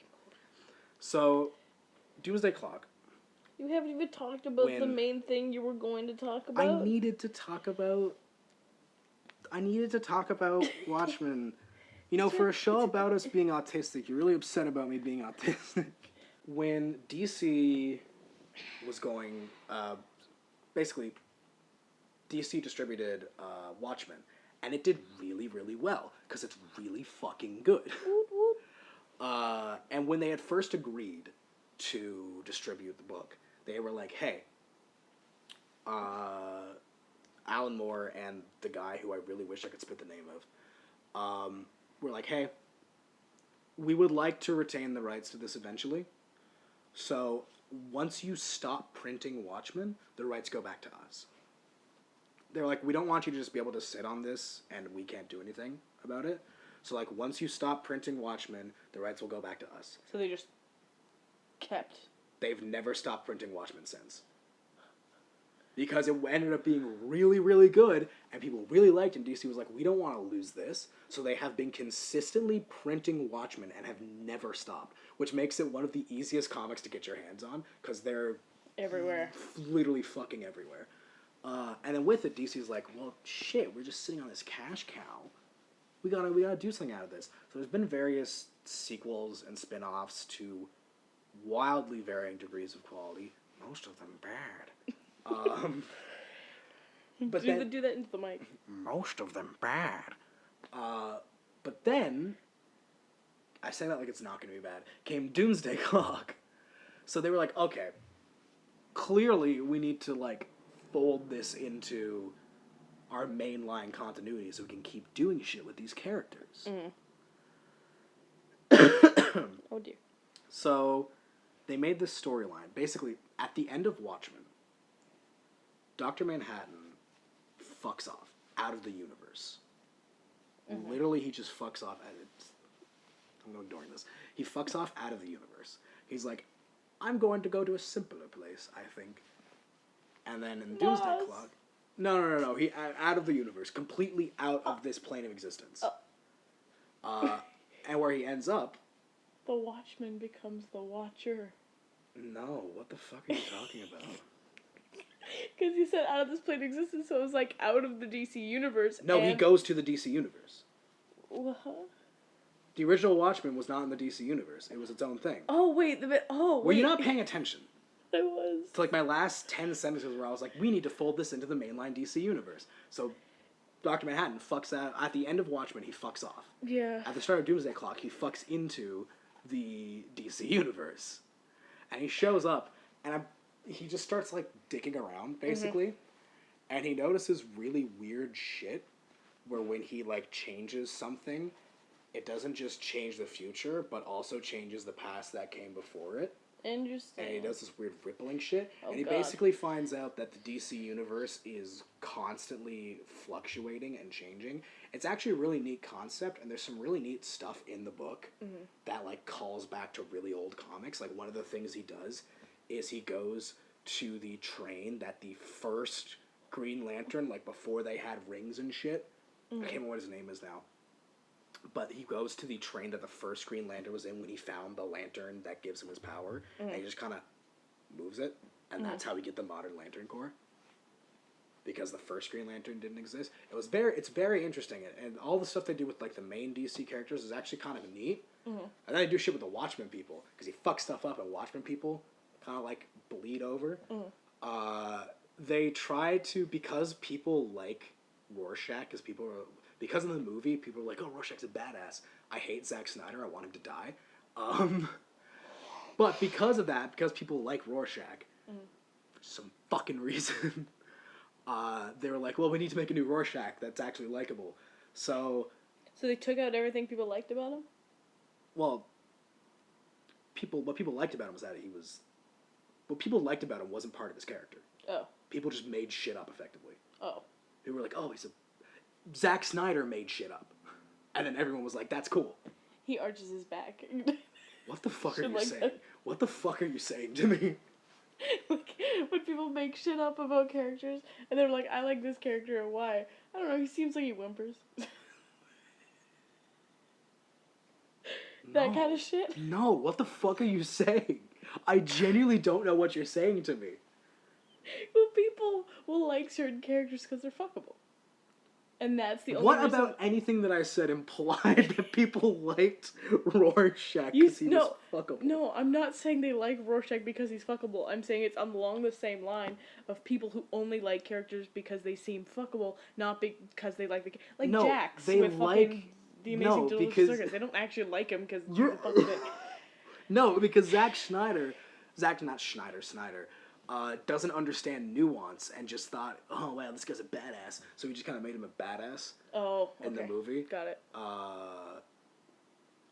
So, Doomsday Clock. You haven't even talked about the main thing you were going to talk about. I needed to talk about Watchmen. You know, for a show about us being autistic, you're really upset about me being autistic. When DC was going, basically, DC distributed Watchmen, and it did really, really well, because it's really fucking good. And when they had first agreed to distribute the book, they were like, hey, Alan Moore and the guy who I really wish I could spit the name of, were like, hey, we would like to retain the rights to this eventually. So once you stop printing Watchmen, the rights go back to us. They're like, we don't want you to just be able to sit on this and we can't do anything about it. So, like, once you stop printing Watchmen, the rights will go back to us. So they just kept... They've never stopped printing Watchmen since. Because it ended up being really, really good, and people really liked it, and DC was like, we don't want to lose this. So they have been consistently printing Watchmen and have never stopped, which makes it one of the easiest comics to get your hands on, because they're... everywhere. Literally fucking everywhere. And then with it, DC's like, well, shit, we're just sitting on this cash cow. We gotta do something out of this. So there's been various sequels and spin-offs to wildly varying degrees of quality. Most of them bad. But do that into the mic. Most of them bad. But then, I say that like it's not gonna be bad, came Doomsday Clock. So they were like, okay, clearly we need to, like, fold this into our mainline continuity so we can keep doing shit with these characters. Oh dear. So they made this storyline. Basically, at the end of Watchmen, Dr. Manhattan fucks off out of the universe. Literally, he just fucks off. I'm ignoring this. He fucks off out of the universe. He's like, I'm going to go to a simpler place, I think. And then in Doomsday Clock... No. He out of the universe. Completely out of this plane of existence. And where he ends up... The Watchman becomes the Watcher. No, what the fuck are you talking about? Because you said out of this plane of existence, so it was like out of the DC universe. No, he goes to the DC universe. What? The original Watchmen was not in the DC universe. It was its own thing. Oh, wait. Were you not paying attention? I was. It's like my last 10 sentences where I was like, we need to fold this into the mainline DC universe. So Dr. Manhattan fucks out. At the end of Watchmen, he fucks off. Yeah. At the start of Doomsday Clock, he fucks into the DC universe. And he shows up, and he just starts, like, dicking around, basically. And he notices really weird shit, where when he, like, changes something, it doesn't just change the future, but also changes the past that came before it. Interesting. And he does this weird rippling shit. Oh, and he basically finds out that the DC universe is constantly fluctuating and changing. It's actually a really neat concept, and there's some really neat stuff in the book that, like, calls back to really old comics. Like, one of the things he does is he goes to the train that the first Green Lantern, like, before they had rings and shit, I can't remember what his name is now, but he goes to the train that the first Green Lantern was in when he found the lantern that gives him his power, and he just kind of moves it, and that's how we get the modern Lantern Corps. Because the first Green Lantern didn't exist. It's very interesting, and all the stuff they do with, like, the main DC characters is actually kind of neat. And then they do shit with the Watchmen people, because he fucks stuff up, and Watchmen people kind of, like, bleed over. They try to, because people like Rorschach, because in the movie, people are like, oh, Rorschach's a badass. I hate Zack Snyder. I want him to die. But because of that, because people like Rorschach, for some fucking reason, they were like, well, we need to make a new Rorschach that's actually likable. So they took out everything people liked about him? Well, what people liked about him was that what people liked about him wasn't part of his character. Oh. People just made shit up effectively. Oh. They were like, oh, Zack Snyder made shit up. And then everyone was like, that's cool. he arches his back. What the fuck are Shit you like saying? that. What the fuck are you saying to me? Like, when people make shit up about characters, and they're like, I like this character, and why? I don't know, he seems like he whimpers. That kind of shit. No, what the fuck are you saying? I genuinely don't know what you're saying to me. Well, people will like certain characters because they're fuckable. And that's the only What reason... about anything that I said implied that people liked Rorschach because he was fuckable? No, I'm not saying they like Rorschach because he's fuckable. I'm saying it's along the same line of people who only like characters because they seem fuckable, not because they like the... Like No, Jax they with like... fucking The Amazing Delicious because... Circus. They don't actually like him because he's You're- a fucking dick. No, because Snyder, doesn't understand nuance and just thought, oh wow, this guy's a badass. So he just kind of made him a badass Oh, okay. in the movie. Got it.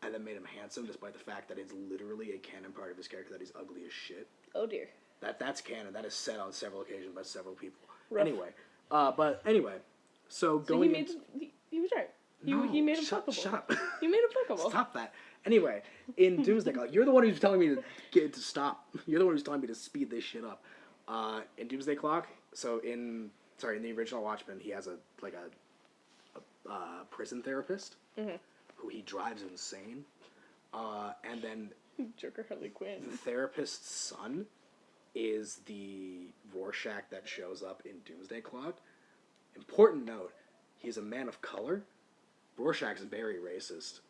And then made him handsome, despite the fact that it's literally a canon part of his character that he's ugly as shit. Oh dear. That's canon. That is said on several occasions by several people. Rough. Anyway, so So going he was right. He made him fuckable. Shut up. He made him fuckable. Stop that. Anyway, in Doomsday Clock, you're the one who's telling me to stop. You're the one who's telling me to speed this shit up. In Doomsday Clock, in the original Watchmen, he has a prison therapist who he drives insane. And then Joker Harley Quinn. the therapist's son is the Rorschach that shows up in Doomsday Clock. Important note, he's a man of color. Rorschach's very racist.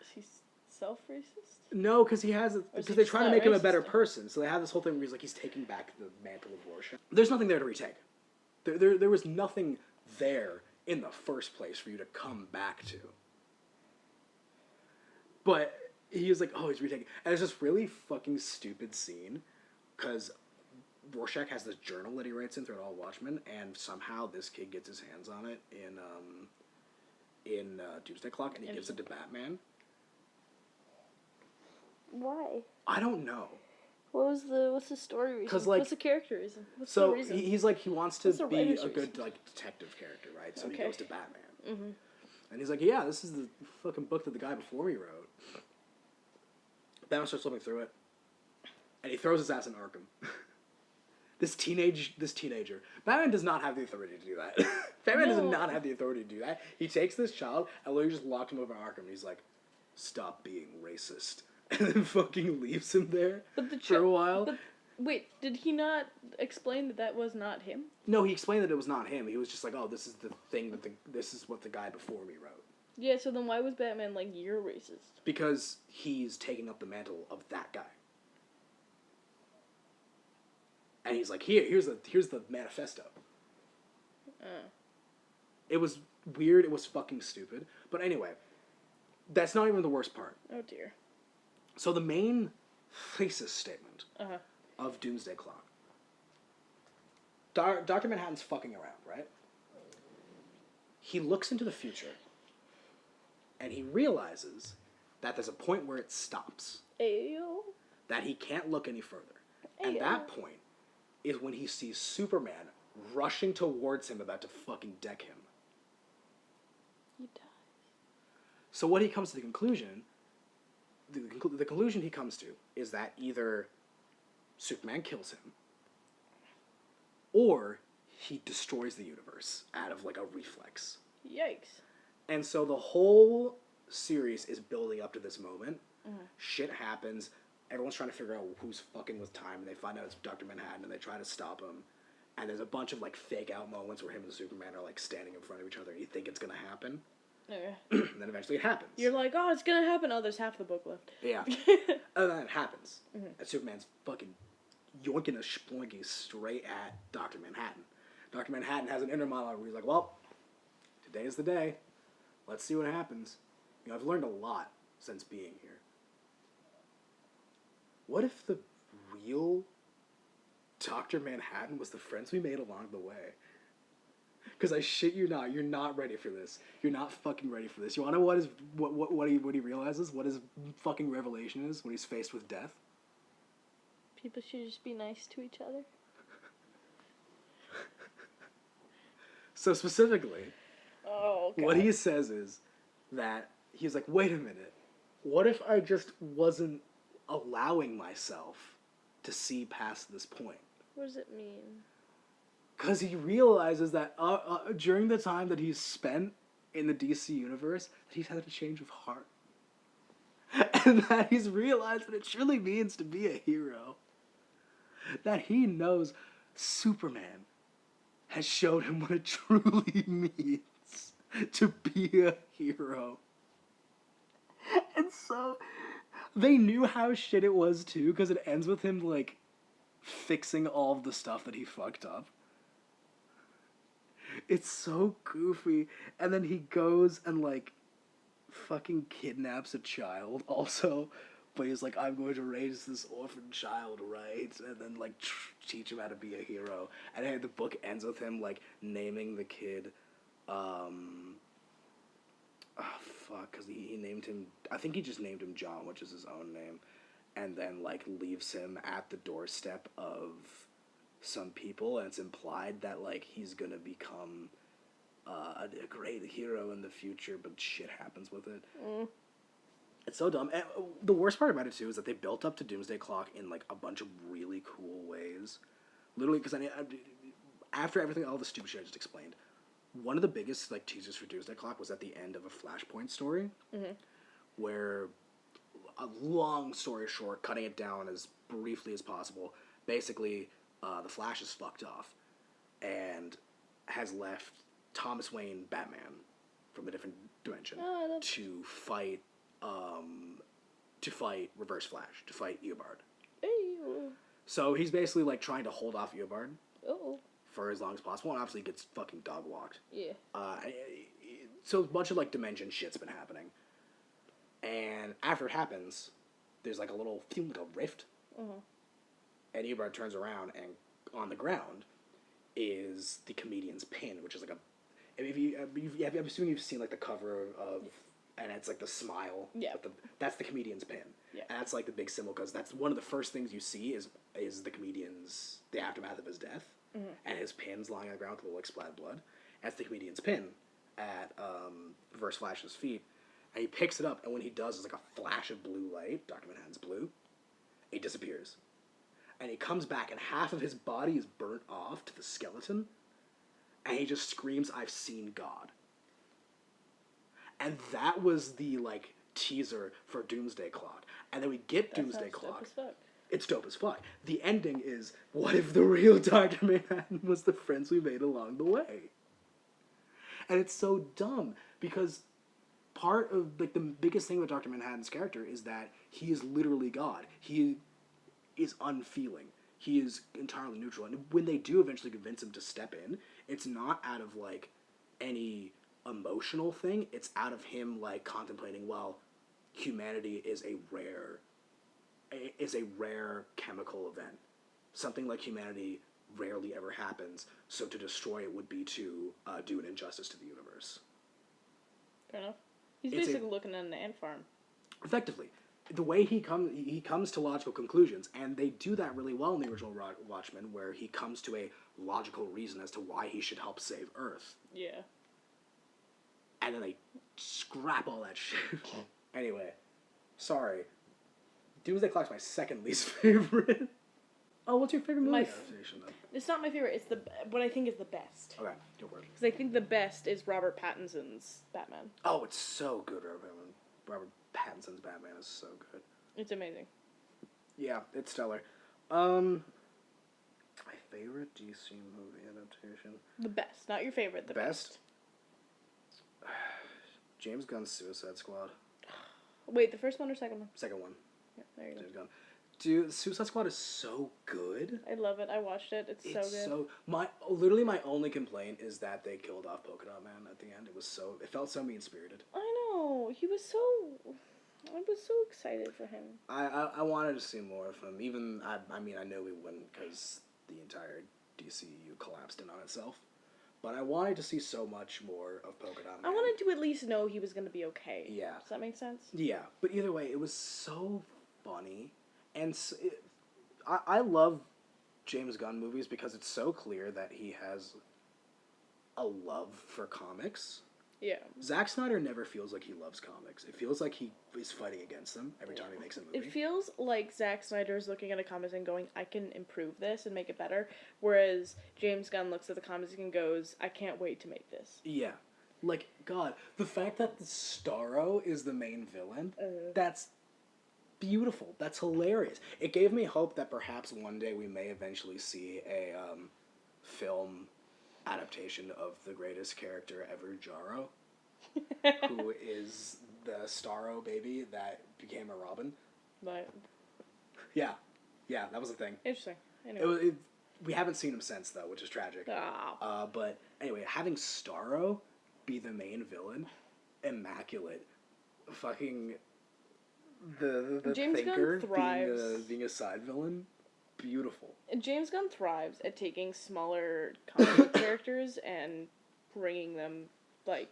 Is he self-racist? No, because he they try to not make him a racist better then? person. So they have this whole thing where he's taking back the mantle of Rorschach. There's nothing there to retake. There was nothing there in the first place for you to come back to. But he was like, oh, he's retaking. And it's this really fucking stupid scene, because Rorschach has this journal that he writes in throughout all Watchmen, and somehow this kid gets his hands on it in Doomsday Clock, and he gives it to Batman. Why? I don't know. What's the story reason? 'Cause, what's the character reason? What's the So reason? he wants to What's the be writer's a good reason? detective character, right? So he Okay. goes to Batman, and he's like, "Yeah, this is the fucking book that the guy before me wrote." Batman starts flipping through it, and he throws his ass in Arkham. This teenager. Batman does not have the authority to do that. Batman does No. not have the authority to do that. He takes this child and literally just locks him over in Arkham. And he's like, "Stop being racist," and then fucking leaves him there for a while. But wait, did he not explain that was not him? No, he explained that it was not him. He was just like, "Oh, this is the thing this is what the guy before me wrote." Yeah, so then why was Batman like, you're racist? Because he's taking up the mantle of that guy. And he's like, here's the manifesto. It was weird, it was fucking stupid. But anyway, that's not even the worst part. Oh dear. So the main thesis statement Uh-huh. of Doomsday Clock. Dr. Manhattan's fucking around, right? He looks into the future, and he realizes that there's a point where it stops. Ayo. That he can't look any further. And that point is when he sees Superman rushing towards him, about to fucking deck him. He dies. So what he comes to the conclusion he comes to is that either Superman kills him, or he destroys the universe out of like a reflex. Yikes. And so the whole series is building up to this moment. Shit happens. Everyone's trying to figure out who's fucking with time, and they find out it's Dr. Manhattan, and they try to stop him. And there's a bunch of like fake out moments where him and Superman are like standing in front of each other, and you think it's gonna happen. Okay. And then eventually it happens. You're like, oh, it's gonna happen. Oh, there's half the book left. Yeah. And then it happens. And Superman's fucking yoinking a sploinky straight at Dr. Manhattan. Dr. Manhattan has an inner monologue where he's like, well, today is the day. Let's see what happens. You know, I've learned a lot since being here. What if the real Dr. Manhattan was the friends we made along the way? Because I shit you not, you're not ready for this. You're not fucking ready for this. You want to know what he realizes? What his fucking revelation is when he's faced with death? People should just be nice to each other. So specifically, Oh, God. what he says is that he was like, wait a minute. What if I just wasn't allowing myself to see past this point? What does it mean? Because he realizes that during the time that he's spent in the DC universe, that he's had a change of heart. And that he's realized what it truly means to be a hero. That he knows Superman has showed him what it truly means to be a hero. And so they knew how shit it was too, because it ends with him like fixing all of the stuff that he fucked up. It's so goofy. And then he goes and like fucking kidnaps a child also. But he's like, I'm going to raise this orphan child, right? And then, like, teach him how to be a hero. And then the book ends with him, like, naming the kid, because he named him, I think he just named him John, which is his own name. And then, like, leaves him at the doorstep of some people. And it's implied that, like, he's gonna become a great hero in the future, but shit happens with it. It's so dumb. And the worst part about it, too, is that they built up to Doomsday Clock in, like, a bunch of really cool ways. Literally, because after everything, all the stupid shit I just explained, one of the biggest, like, teasers for Doomsday Clock was at the end of a Flashpoint story, where, a long story short, cutting it down as briefly as possible, basically, the Flash is fucked off, and has left Thomas Wayne, Batman, from a different dimension, to fight Reverse Flash, to fight Eobard. So he's basically like trying to hold off Eobard for as long as possible, and obviously gets fucking dog walked. Yeah. So a bunch of like dimension shit's been happening, and after it happens, there's like a little rift, and Eobard turns around, and on the ground is the comedian's pin, which is like a. I'm assuming you've seen like the cover of. And it's like the smile. Yeah. That's the comedian's pin. Yeah. And that's like the big symbol, because that's one of the first things you see is the aftermath of his death. And his pin's lying on the ground with a little like splattered blood. That's the comedian's pin at Reverse Flash's feet. And he picks it up, and when he does, it's like a flash of blue light, Dr. Manhattan's blue. He disappears. And he comes back, and half of his body is burnt off to the skeleton. And he just screams, "I've seen God." And that was the, like, teaser for Doomsday Clock. And then we get Doomsday Clock. Dope as fuck. It's dope as fuck. The ending is, what if the real Dr. Manhattan was the friends we made along the way? And it's so dumb, because part of, like, the biggest thing about Dr. Manhattan's character is that he is literally God. He is unfeeling. He is entirely neutral. And when they do eventually convince him to step in, it's not out of, like, any emotional thing. It's out of him like contemplating, well, humanity is a rare chemical event. Something like humanity rarely ever happens, so to destroy it would be to do an injustice to the universe. Fair enough. He's basically looking at an ant farm. Effectively. The way he comes to logical conclusions, and they do that really well in the original Watchmen, where he comes to a logical reason as to why he should help save Earth. Yeah. And then they scrap all that shit. Anyway, sorry. Doomsday Clock's my second least favorite. Oh, what's your favorite movie adaptation, then? It's not my favorite. It's what I think is the best. Okay, go for it. Because I think the best is Robert Pattinson's Batman. Oh, it's so good, Robert Pattinson's Batman is so good. It's amazing. Yeah, it's stellar. My favorite DC movie adaptation. The best, not your favorite. The best. James Gunn's Suicide Squad. Wait, the first one or second one? Second one. Yeah, there you go. James Gunn. Dude, Suicide Squad is so good. I love it. I watched it. It's so good. Literally my only complaint is that they killed off Polka Dot Man at the end. It felt so mean-spirited. I know. I was so excited for him. I wanted to see more of him. Even, I mean, I know we wouldn't, because the entire DCU collapsed in on itself. But I wanted to see so much more of Polka Dot Man. I wanted to at least know he was going to be okay. Yeah. Does that make sense? Yeah. But either way, it was so funny. And I love James Gunn movies because it's so clear that he has a love for comics. Yeah. Zack Snyder never feels like he loves comics. It feels like he is fighting against them every time he makes a movie. It feels like Zack Snyder's looking at a comic and going, I can improve this and make it better. Whereas James Gunn looks at the comics and goes, I can't wait to make this. Yeah. Like, God, the fact that the Starro is the main villain, that's beautiful. That's hilarious. It gave me hope that perhaps one day we may eventually see a film adaptation of the greatest character ever, Jarro, who is the Starro baby that became a Robin. But Yeah, that was a thing. interesting. Anyway. We haven't seen him since, though, which is tragic. Oh. But anyway, having Starro be the main villain, immaculate, fucking the James thinker Gunn thrives. being a side villain, beautiful. James Gunn thrives at taking smaller comic book characters and bringing them, like,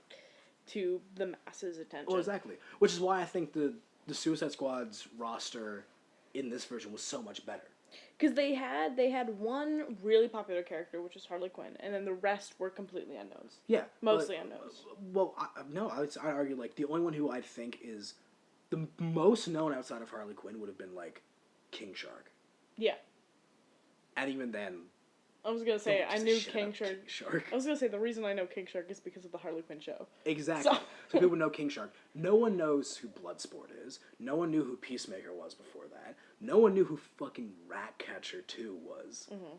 to the masses' attention. Well, exactly. Which is why I think the Suicide Squad's roster in this version was so much better. Because they had one really popular character, which was Harley Quinn, and then the rest were completely unknowns. Yeah. Mostly unknowns. Well, I'd argue, like, the only one who I think is the most known outside of Harley Quinn would have been, like, King Shark. Yeah. And even then... I was gonna say, I knew King Shark. Shark. I was gonna say, the reason I know King Shark is because of the Harley Quinn show. Exactly. So people know King Shark. No one knows who Bloodsport is. No one knew who Peacemaker was before that. No one knew who fucking Ratcatcher 2 was. Mm-hmm.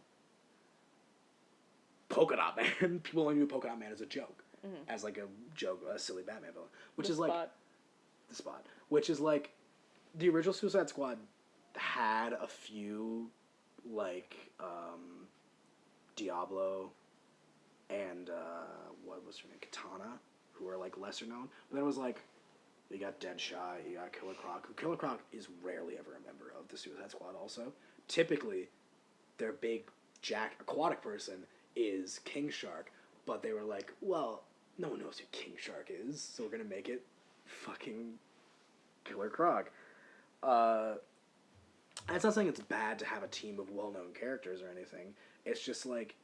Polka Dot Man. People only knew Polka Dot Man as a joke. Mm-hmm. As, like, a joke, a silly Batman villain. Which is, like... The Spot. Which is, like... The original Suicide Squad had a few, like, Diablo and, what was her name? Katana, who are, like, lesser known. But then it was, like, you got Deadshot, you got Killer Croc. Killer Croc is rarely ever a member of the Suicide Squad also. Typically, their big aquatic person is King Shark, but they were like, well, no one knows who King Shark is, so we're gonna make it fucking Killer Croc. It's not saying it's bad to have a team of well-known characters or anything. It's just like,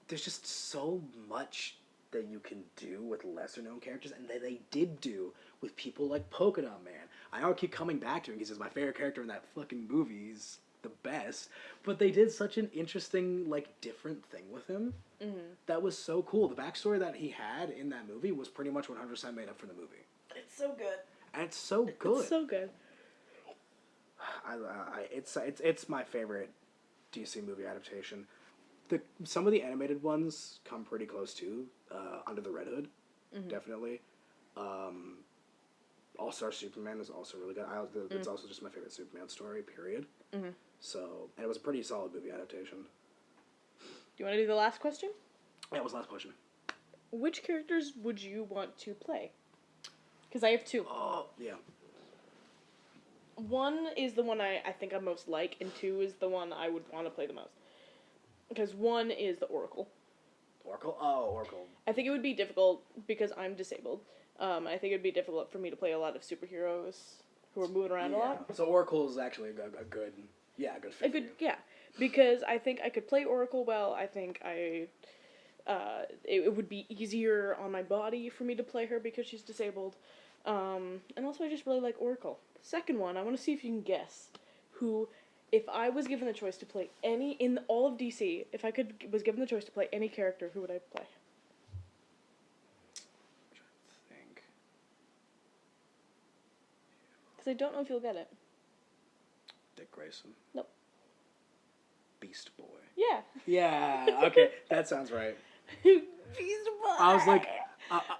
there's just so much that you can do with lesser-known characters, and that they did do with people like Polka Dot Man. I know I keep coming back to him because he's my favorite character in that fucking movie. He's the best. But they did such an interesting, like, different thing with him. Mm-hmm. That was so cool. The backstory that he had in that movie was pretty much 100% made up for the movie. It's so good. And it's so good. It's so good. It's my favorite DC movie adaptation. Some of the animated ones come pretty close too. Under the Red Hood, definitely. All-Star Superman is also really good. It's also just my favorite Superman story, period. Mm-hmm. So, and it was a pretty solid movie adaptation. Do you want to do the last question? Yeah, it was the last question. Which characters would you want to play? Because I have two. Oh, yeah. One is the one I think I most like, and two is the one I would want to play the most. Because one is the Oracle. Oracle? Oh, Oracle. I think it would be difficult because I'm disabled. I think it would be difficult for me to play a lot of superheroes who are moving around a lot. So Oracle is actually a good fit for you. Yeah, because I think I could play Oracle well. I think it would be easier on my body for me to play her because she's disabled. And also I just really like Oracle. The second one, I want to see if you can guess who, if I was given the choice to play any, in all of DC, if I was given the choice to play any character, who would I play? I'm trying to think. Because I don't know if you'll get it. Dick Grayson. Nope. Beast Boy. Yeah. Yeah, okay, that sounds right. Beast Boy! I was like,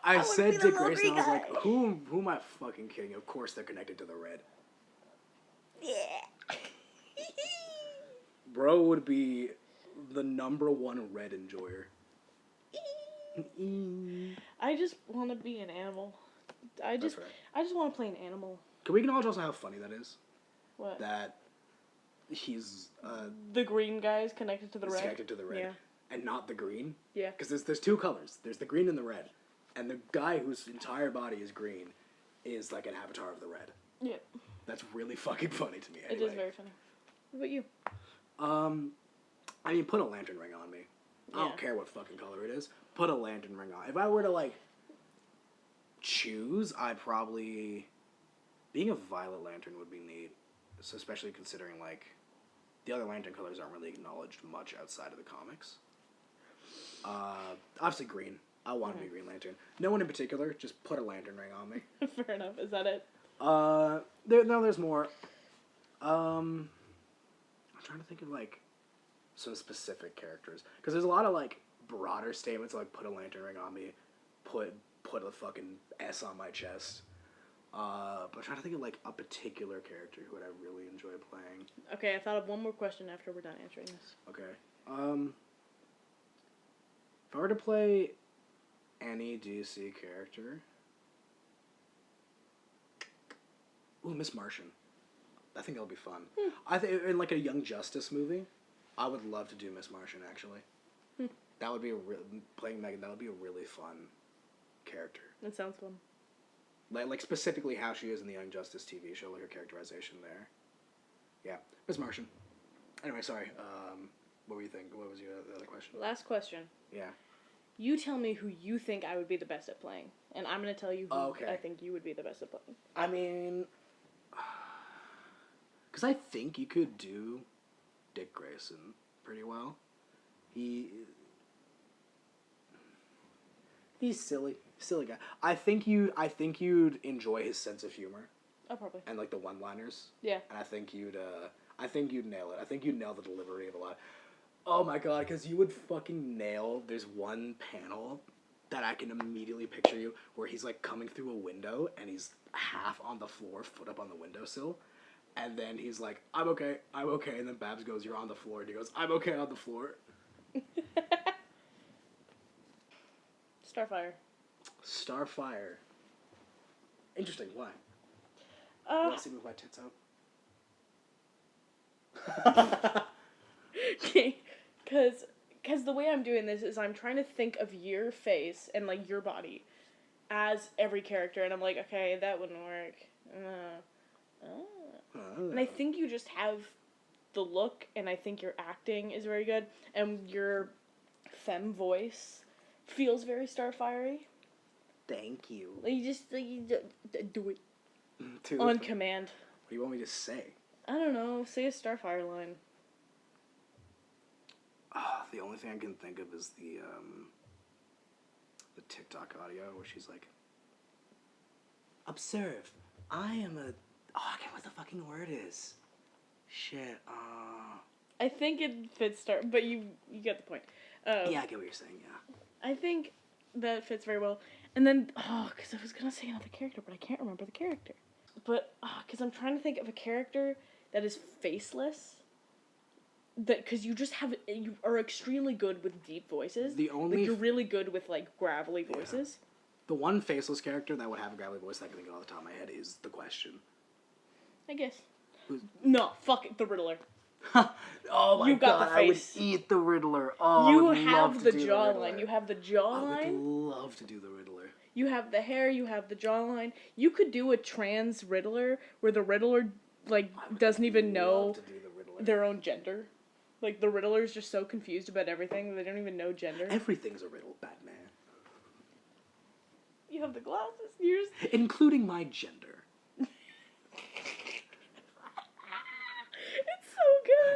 I said Dick Grayson, I was guy. like, who am I fucking kidding? Of course they're connected to the Red. Yeah. Bro would be the #1 Red enjoyer. I just want to be an animal. I just want to play an animal. Can we acknowledge also how funny that is? What? That he's the green guy is connected to the red. Connected to the red, yeah. And not the green. Yeah. Because there's two colors. There's the green and the red, and the guy whose entire body is green is like an avatar of the red. Yeah. That's really fucking funny to me. Anyway. It is very funny. What about you? I mean, put a lantern ring on me. I don't care what fucking color it is. Put a lantern ring on. If I were to, like, choose, I'd probably... Being a Violet Lantern would be neat. So especially considering, like, the other Lantern colors aren't really acknowledged much outside of the comics. Obviously green. I want to be Green Lantern. No one in particular, just put a lantern ring on me. Fair enough. Is that it? There's more. I'm trying to think of, like, some specific characters. Because there's a lot of, like, broader statements, like, put a lantern ring on me, put a fucking S on my chest. But I'm trying to think of, like, a particular character who I really enjoy playing. Okay, I thought of one more question after we're done answering this. Okay. If I were to play any DC character... Ooh, Miss Martian. I think that'll be fun. I think in, like, a Young Justice movie, I would love to do Miss Martian, actually. That would be playing Megan, that would be a really fun character. That sounds fun. Like specifically how she is in the Young Justice TV show, like her characterization there. Yeah, Miss Martian. Anyway, sorry. What were you thinking? What was your other question? Last question. Yeah. You tell me who you think I would be the best at playing, and I'm going to tell you who Okay. I think you would be the best at playing. I mean, because I think you could do Dick Grayson pretty well. He's silly guy. I think you'd enjoy his sense of humor. Oh, probably. And, like, the one-liners. Yeah. And I think you'd nail it. I think you'd nail the delivery of a lot. Oh my god, because you would fucking nail. There's one panel that I can immediately picture you where he's, like, coming through a window and he's half on the floor, foot up on the windowsill. And then he's like, I'm okay. And then Babs goes, you're on the floor. And he goes, I'm okay on the floor. Starfire. Interesting. Why? You want to see me with my tits out? Okay, because the way I'm doing this is I'm trying to think of your face and, like, your body as every character, and I'm like, okay, that wouldn't work. And I think you just have the look, and I think your acting is very good, and your femme voice feels very Starfire-y. Thank you. Like, you just do it To on command. What do you want me to say? I don't know. Say a Starfire line. The only thing I can think of is the TikTok audio where she's like, observe, I am a... Oh, I can't remember what the fucking word is. Shit, I think it fits but you get the point. Yeah, I get what you're saying, yeah. I think that fits very well. And then, because I was going to say another character, but I can't remember the character. But, because I'm trying to think of a character that is faceless. Because you are extremely good with deep voices. Like, you're really good with, like, gravelly voices. Yeah. The one faceless character that would have a gravelly voice that I can think of off the top of my head is The Question. I guess. No, fuck it, the Riddler. Oh my you got god, the face. I would eat the Riddler. Oh, you I would have love the to do jawline. The You have the jawline. I would love to do the Riddler. You have the hair. You have the jawline. You could do a trans Riddler where the Riddler, like, doesn't even know their own gender. Like, the Riddler's just so confused about everything, they don't even know gender. Everything's a riddle, Batman. You have the glasses. You're just... Including my gender. It's so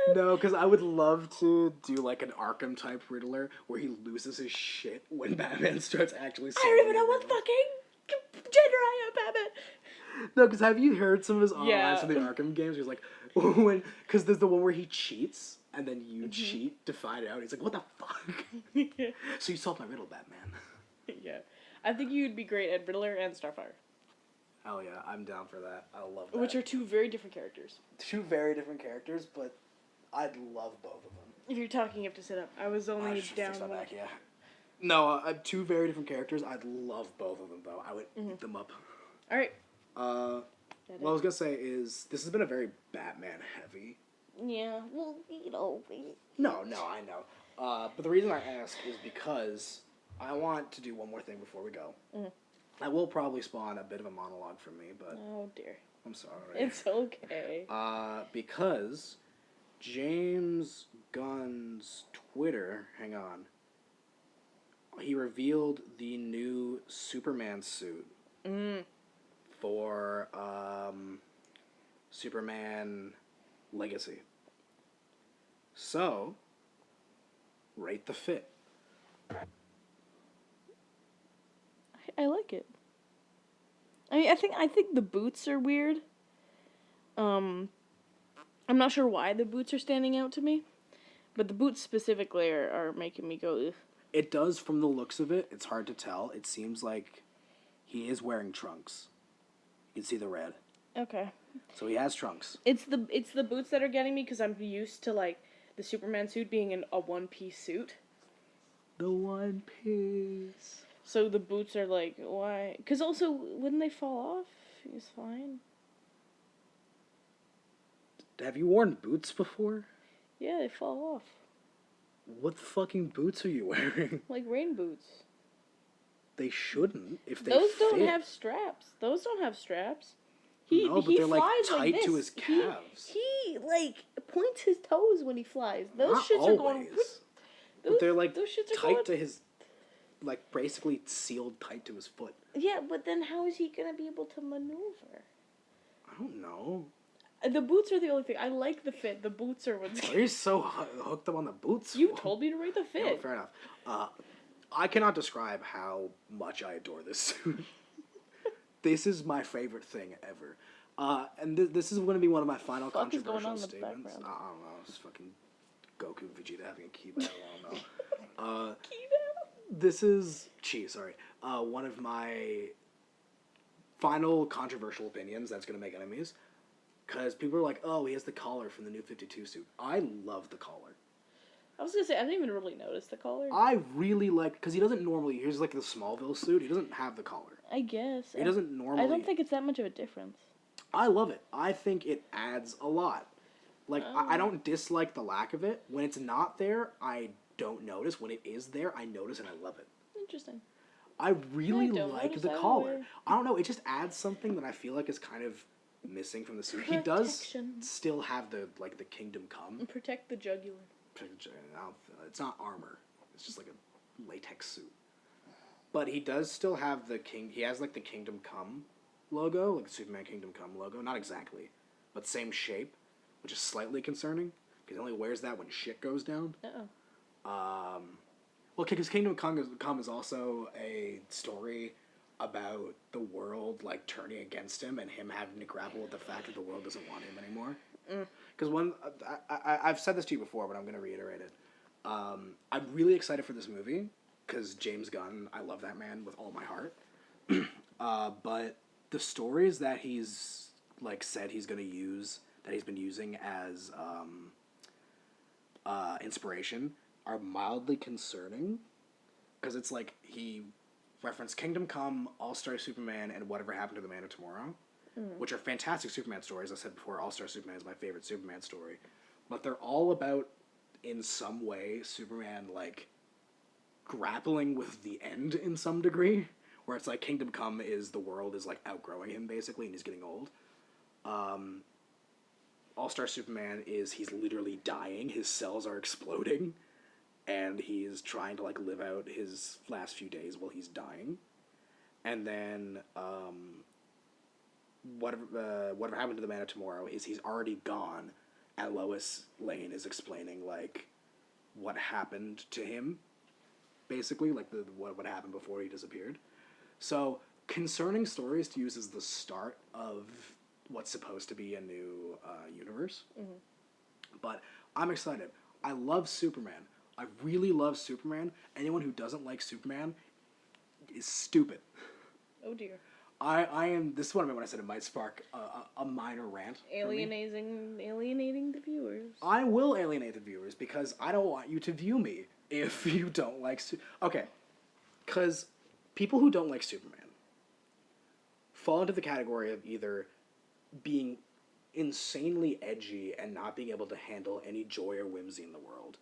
good. No, because I would love to do, like, an Arkham-type Riddler where he loses his shit when Batman starts actually I don't even know what fucking gender I am, Batman. No, because have you heard some of his lines from the Arkham games? He's like, because there's the one where he cheats, and then you cheat to find out. He's like, what the fuck? So you solved my riddle, Batman. Yeah. I think you'd be great at Riddler and Starfire. Oh yeah, I'm down for that. I love that. Which are two very different characters. Two very different characters, but I'd love both of them. If you're talking, you have to sit up. I was only down fix my one. back, yeah. No, two very different characters. I'd love both of them, though. I would eat them up. All right. What I was going to say is, this has been a very Batman-heavy... Yeah, well, you know... No, I know. But the reason I ask is because I want to do one more thing before we go. That will probably spawn a bit of a monologue from me, but... Oh, dear. I'm sorry. It's okay. Because James Gunn's Twitter... Hang on. He revealed the new Superman suit for Superman Legacy. So, rate the fit. I like it. I mean, I think the boots are weird. I'm not sure why the boots are standing out to me, but the boots specifically are making me go, ugh. It does, from the looks of it, it's hard to tell. It seems like he is wearing trunks. You can see the red. Okay. So he has trunks. It's the boots that are getting me because I'm used to like the Superman suit being in a one-piece suit. The One Piece. So the boots are like, why? Because also, wouldn't they fall off? He's fine. Have you worn boots before? Yeah, they fall off. What fucking boots are you wearing? Like rain boots. They shouldn't if they Those fit. don't have straps. Those don't have straps. No, but he they're like flies tight this. to his calves. He like points his toes when he flies. Those Not shits always. are going. But they're like those shits are tight going, to his, like basically sealed tight to his foot. Yeah, but then how is he gonna be able to maneuver? I don't know. The boots are the only thing. I like the fit. The boots are what's. Why are you so hooked up on the boots? You told me to rate the fit. No, fair enough. I cannot describe how much I adore this suit. This is my favorite thing ever. And this is going to be one of my final What the fuck is going controversial on in the statements. background? I don't know. It's fucking Goku and Vegeta having a keyboard. I don't know. This is one of my final controversial opinions that's going to make enemies. Because people are like, oh, he has the collar from the New 52 suit. I love the collar. I was gonna say I didn't even really notice the collar. I really like, because he doesn't normally, here's like the Smallville suit, he doesn't have the collar. I guess He doesn't normally. I don't think it's that much of a difference. I love it. I think it adds a lot. Like, I don't dislike the lack of it. When it's not there, I don't notice. When it is there, I notice and I love it. Interesting. I really don't like notice the that collar. either. I don't know, it just adds something that I feel like is kind of missing from the suit. He does still have the Kingdom Come. And protect the jugular. It's not armor. It's just like a latex suit. But he does still have he has like the Kingdom Come logo, like the Superman Kingdom Come logo. Not exactly, but same shape, which is slightly concerning because he only wears that when shit goes down. Uh-oh. Well, because Kingdom Come is also a story about the world like turning against him and him having to grapple with the fact that the world doesn't want him anymore. Because I've said this to you before, but I'm going to reiterate it. I'm really excited for this movie because James Gunn, I love that man with all my heart. But the stories that he's like said he's going to use, that he's been using as inspiration, are mildly concerning. Because it's like he referenced Kingdom Come, All-Star Superman, and Whatever Happened to the Man of Tomorrow, which are fantastic Superman stories. I said before, All-Star Superman is my favorite Superman story. But they're all about, in some way, Superman, like, grappling with the end in some degree. Where it's like Kingdom Come is the world is, like, outgrowing him, basically, and he's getting old. All-Star Superman is he's literally dying. His cells are exploding. And he's trying to, like, live out his last few days while he's dying. And then, whatever happened to the Man of Tomorrow is he's already gone, and Lois Lane is explaining, like, what happened to him, basically, like, what happened before he disappeared. So, concerning stories to use as the start of what's supposed to be a new universe. But I'm excited. I love Superman. I really love Superman. Anyone who doesn't like Superman is stupid. Oh dear. I am. This is what I meant when I said it might spark a minor rant. Alienating the viewers. I will alienate the viewers because I don't want you to view me if you don't like Okay, because people who don't like Superman fall into the category of either being insanely edgy and not being able to handle any joy or whimsy in the world,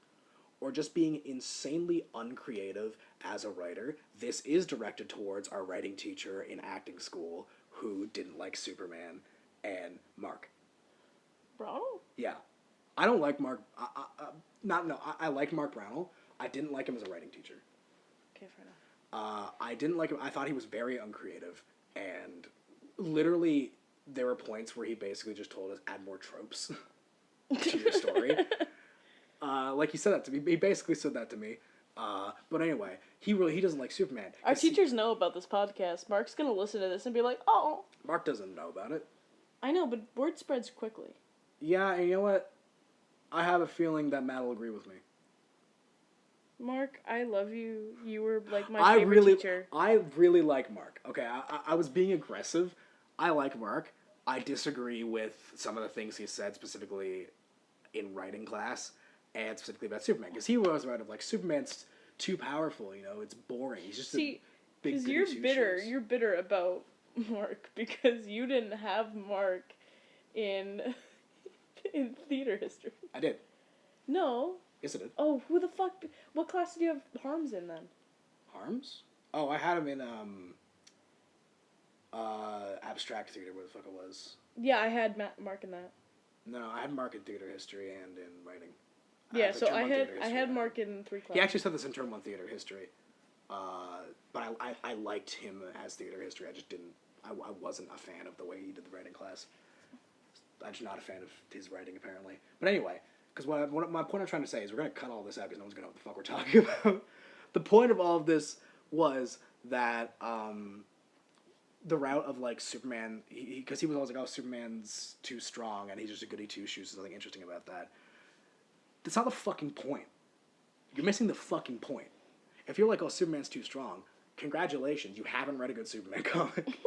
or just being insanely uncreative as a writer. This is directed towards our writing teacher in acting school who didn't like Superman and Mark. Bro? Yeah. I don't like Mark... I like Mark Brownell. I didn't like him as a writing teacher. Okay, fair enough. I didn't like him. I thought he was very uncreative. And literally, there were points where he basically just told us, add more tropes to your story. Like he said that to me. He basically said that to me. But anyway, he doesn't like Superman. Our teachers know about this podcast. Mark's gonna listen to this and be like, oh. Mark doesn't know about it. I know, but word spreads quickly. Yeah, and you know what? I have a feeling that Matt will agree with me. Mark, I love you. You were like my favorite teacher. I really like Mark. Okay, I was being aggressive. I like Mark. I disagree with some of the things he said, specifically in writing class, and specifically about Superman. Because he was right of like, Superman's too powerful, you know, it's boring. He's just a big goody you're bitter. two-shoes. You're bitter about Mark because you didn't have Mark in theater history. I did. No. Yes, I did. Oh, who the fuck? What class did you have Harms in then? Harms? Oh, I had him in abstract theater, what the fuck it was. Yeah, I had Mark in that. No, I had Mark in theater history and in writing. Yeah, so I had Mark in 3 classes. He actually said this in term 1 theater history. But I liked him as theater history. I just didn't. I wasn't a fan of the way he did the writing class. I'm just not a fan of his writing, apparently. But anyway, because my point I'm trying to say is we're going to cut all this out because no one's going to know what the fuck we're talking about. The point of all of this was that the route of, like, Superman, because he was always like, oh, Superman's too strong, and he's just a goody two-shoes, there's nothing interesting about that. That's not the fucking point. You're missing the fucking point. If you're like, oh, Superman's too strong, congratulations, you haven't read a good Superman comic.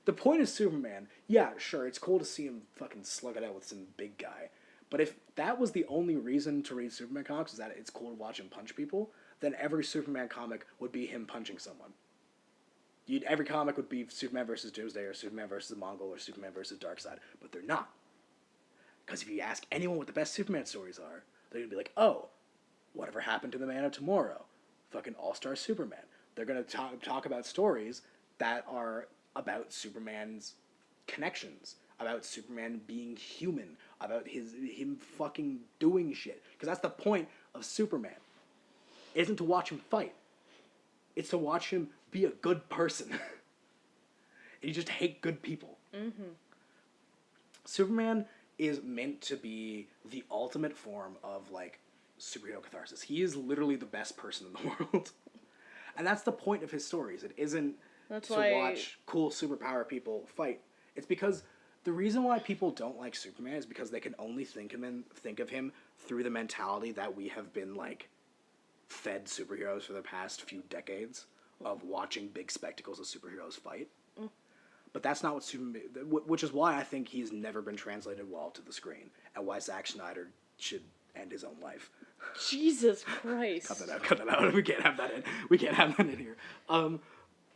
The point of Superman, yeah, sure, it's cool to see him fucking slug it out with some big guy. But if that was the only reason to read Superman comics, is that it's cool to watch him punch people, then every Superman comic would be him punching someone. Every comic would be Superman versus Doomsday, or Superman versus the Mongol, or Superman versus Darkseid. But they're not. Because if you ask anyone what the best Superman stories are, they're going to be like, oh, whatever happened to the Man of Tomorrow? Fucking All-Star Superman. They're going to talk about stories that are about Superman's connections, about Superman being human, about him fucking doing shit. Because that's the point of Superman. It isn't to watch him fight. It's to watch him be a good person. And you just hate good people. Mm-hmm. Superman is meant to be the ultimate form of, like, superhero catharsis. He is literally the best person in the world. And that's the point of his stories. It isn't watch cool superpower people fight. It's because the reason why people don't like Superman is because they can only think of him through the mentality that we have been, like, fed superheroes for the past few decades of watching big spectacles of superheroes fight. Mm. But that's not what Superman... Which is why I think he's never been translated well to the screen, and why Zack Snyder should end his own life. Jesus Christ. Cut that out. We can't have that in here.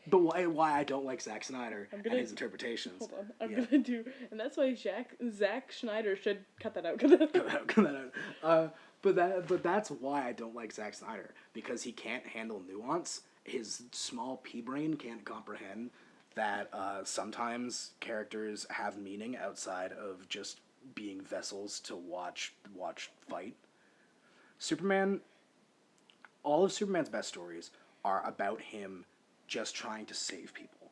But why I don't like Zack Snyder and his interpretations. Hold on. I'm gonna do... And that's why Zack Snyder should... Cut that out. Cut that out. But that's why I don't like Zack Snyder. Because he can't handle nuance. His small pea brain can't comprehend that sometimes characters have meaning outside of just being vessels to watch fight. Superman... All of Superman's best stories are about him just trying to save people.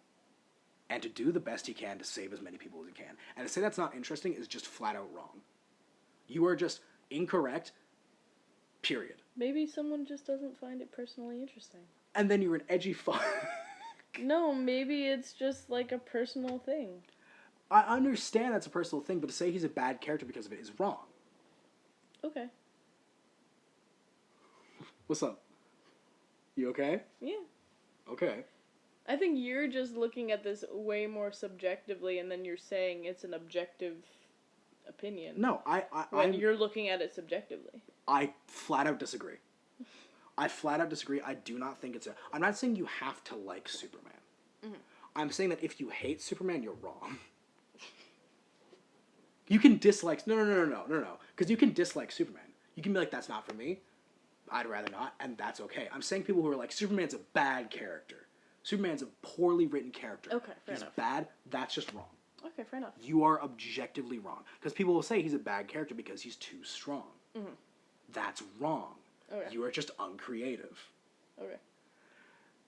And to do the best he can to save as many people as he can. And to say that's not interesting is just flat out wrong. You are just incorrect, period. Maybe someone just doesn't find it personally interesting. And then you're an edgy fuck. No, maybe it's just like a personal thing. I understand that's a personal thing, but to say he's a bad character because of it is wrong. Okay. What's up? You okay? Yeah. Okay. I think you're just looking at this way more subjectively, and then you're saying it's an objective opinion. No, you're looking at it subjectively. I flat out disagree. I do not think it's I'm not saying you have to like Superman. Mm-hmm. I'm saying that if you hate Superman, you're wrong. You can dislike... No. Because you can dislike Superman. You can be like, that's not for me. I'd rather not, and that's okay. I'm saying people who are like, Superman's a bad character. Superman's a poorly written character. Okay, fair enough. He's bad. That's just wrong. Okay, fair enough. You are objectively wrong. Because people will say he's a bad character because he's too strong. Mm-hmm. That's wrong. Okay. You are just uncreative. Okay.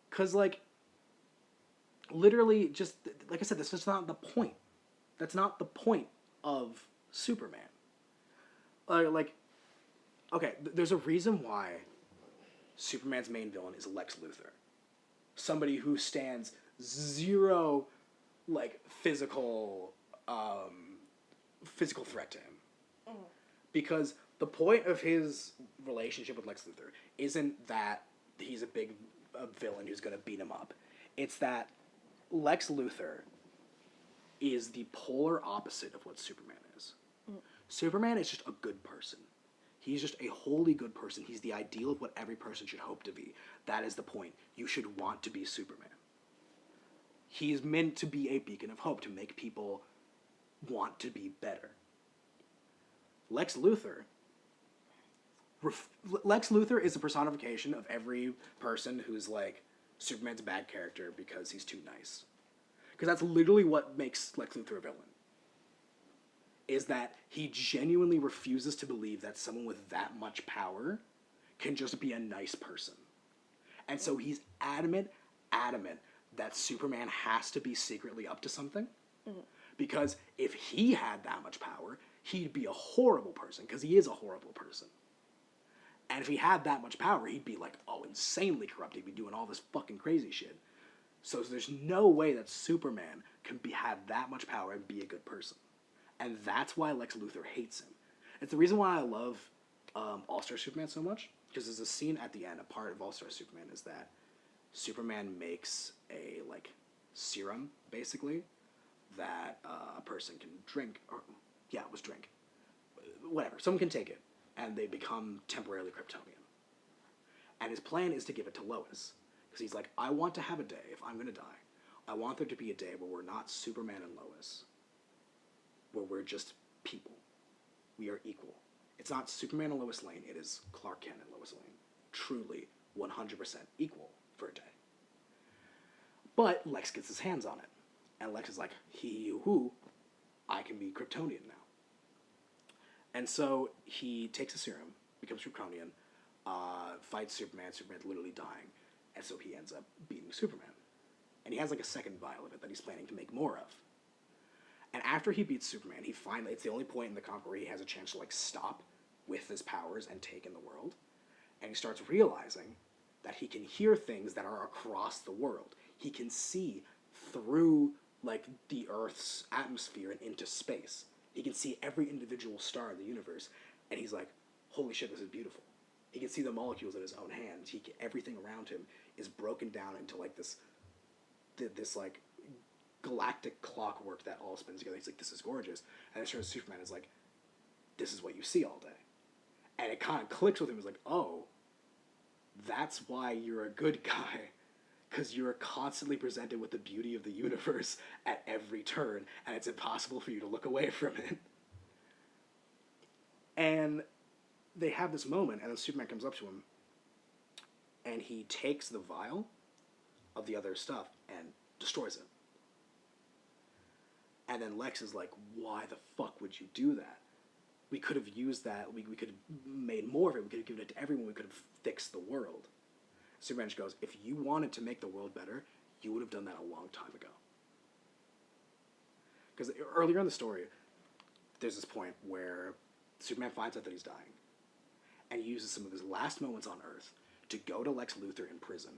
Because, like, literally just like I said, this is not the point. That's not the point of Superman. Like, okay, there's a reason why Superman's main villain is Lex Luthor, somebody who stands zero like physical threat to him, because the point of his relationship with Lex Luthor isn't that he's a big villain who's going to beat him up. It's that Lex Luthor is the polar opposite of what Superman is. Superman is just a good person. He's just a wholly good person. He's the ideal of what every person should hope to be. That is the point. You should want to be Superman. He's meant to be a beacon of hope, to make people want to be better. Lex Luthor is a personification of every person who's like Superman's a bad character because he's too nice. Because that's literally what makes Lex Luthor a villain. Is that he genuinely refuses to believe that someone with that much power can just be a nice person. And so he's adamant that Superman has to be secretly up to something. Because if he had that much power, he'd be a horrible person, because he is a horrible person. And if he had that much power, he'd be like, insanely corrupt. He'd be doing all this fucking crazy shit. So there's no way that Superman can have that much power and be a good person. And that's why Lex Luthor hates him. It's the reason why I love All-Star Superman so much, because there's a scene at the end, a part of All-Star Superman is that Superman makes a, like, serum, basically, that a person can drink, drink. Whatever, someone can take it, and they become temporarily Kryptonian. And his plan is to give it to Lois. Because he's like, I want to have a day, if I'm going to die, I want there to be a day where we're not Superman and Lois. Where we're just people. We are equal. It's not Superman and Lois Lane, it is Clark Kent and Lois Lane. Truly 100% equal for a day. But Lex gets his hands on it. And Lex is like, I can be Kryptonian now. And so he takes a serum, becomes Kryptonian, fights Superman. Superman's literally dying. And so he ends up beating Superman. And he has like a second vial of it that he's planning to make more of. And after he beats Superman, it's the only point in the comic where he has a chance to like stop with his powers and take in the world. And he starts realizing that he can hear things that are across the world. He can see through like the Earth's atmosphere and into space. He can see every individual star in the universe. And he's like, holy shit, this is beautiful. He can see the molecules in his own hands. Everything around him is broken down into like this like galactic clockwork that all spins together. He's like, this is gorgeous. And then Superman is like, this is what you see all day. And it kind of clicks with him. He's like, oh, that's why you're a good guy. Because you're constantly presented with the beauty of the universe at every turn, and it's impossible for you to look away from it. And they have this moment, and then Superman comes up to him, and he takes the vial of the other stuff and destroys it. And then Lex is like, why the fuck would you do that? We could have used that, we could have made more of it, we could have given it to everyone, we could have fixed the world. Superman just goes, if you wanted to make the world better, you would have done that a long time ago. Because earlier in the story, there's this point where Superman finds out that he's dying, and he uses some of his last moments on Earth to go to Lex Luthor in prison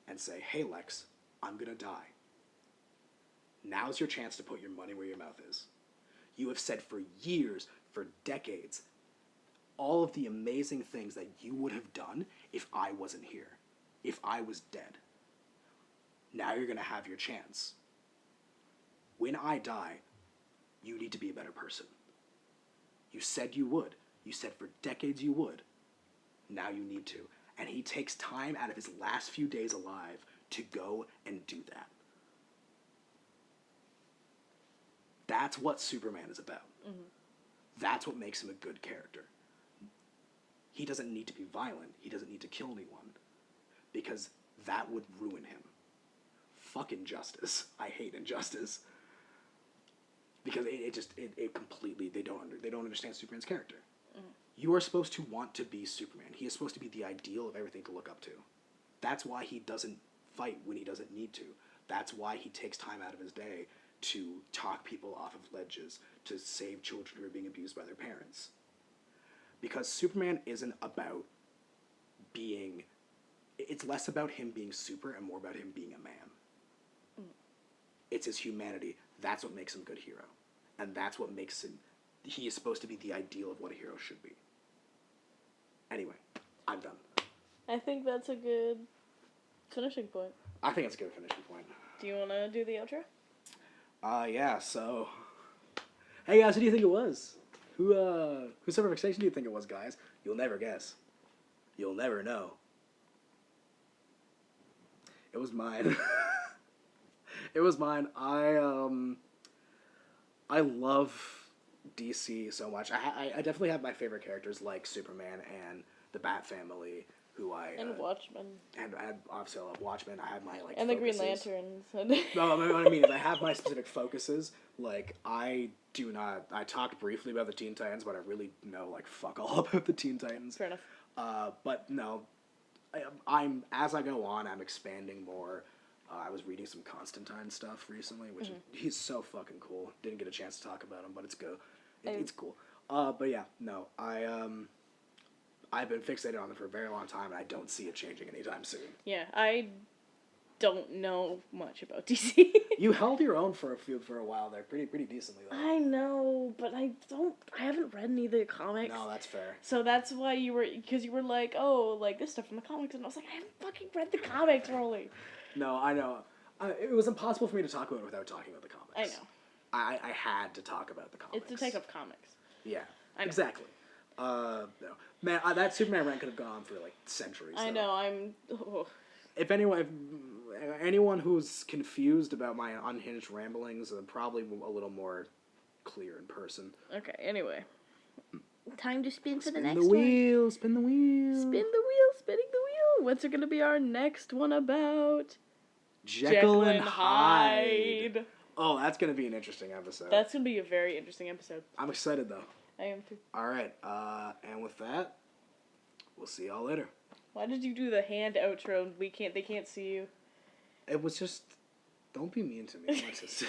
and say, hey Lex, I'm gonna die. Now's your chance to put your money where your mouth is. You have said for years, for decades, all of the amazing things that you would have done if I wasn't here, if I was dead. Now you're going to have your chance. When I die, you need to be a better person. You said you would. You said for decades you would. Now you need to. And he takes time out of his last few days alive to go and do that. That's what Superman is about. Mm-hmm. That's what makes him a good character. He doesn't need to be violent. He doesn't need to kill anyone. Because that would ruin him. Fuck injustice. I hate injustice. Because it completely, they don't understand Superman's character. Mm. You are supposed to want to be Superman. He is supposed to be the ideal of everything to look up to. That's why he doesn't fight when he doesn't need to. That's why he takes time out of his day to talk people off of ledges, to save children who are being abused by their parents. Because Superman isn't about being... It's less about him being super and more about him being a man. It's his humanity. That's what makes him a good hero. And that's what makes him... He is supposed to be the ideal of what a hero should be. Anyway, I'm done. I think that's a good finishing point. I think it's a good finishing point. Do you want to do the outro? Yeah, so... Hey guys, who do you think it was? Whose hyperfixation do you think it was, guys? You'll never guess. You'll never know. It was mine. It was mine. I love DC so much. I definitely have my favorite characters like Superman and the Bat Family, who And Watchmen. And obviously I love Watchmen. I have my like And focuses. the Green Lanterns. No, what I mean is I have my specific focuses. Like I talked briefly about the Teen Titans, but I really know like fuck all about the Teen Titans. Fair enough. But no, I'm as I go on, I'm expanding more. I was reading some Constantine stuff recently, which he's so fucking cool. Didn't get a chance to talk about him, but it's go. It's cool. But yeah, no, I've been fixated on them for a very long time, and I don't see it changing anytime soon. Yeah, I don't know much about DC. You held your own for a while there, pretty decently though. I know, but I haven't read any of the comics. No, that's fair. So that's why you were like, oh, like this stuff from the comics, and I was like, I haven't fucking read the comics, Rolly. No, I know. It was impossible for me to talk about it without talking about the comics. I know. I had to talk about the comics. It's Detective Comics. Yeah, I know. exactly. No. Man, that Superman rant could have gone on for like centuries. I know. If anyone who's confused about my unhinged ramblings, probably a little more clear in person. Okay. Anyway, time to spin for the Spin next the one. wheel. Spin the wheel. Spin the wheel. Spinning the wheel. What's it gonna be our next one about? Jekyll and Hyde. Oh, that's gonna be an interesting episode. That's gonna be a very interesting episode. I'm excited though. I am too. All right. And with that, we'll see y'all later. Why did you do the hand outro? They can't see you. It was just, don't be mean to me. My sister.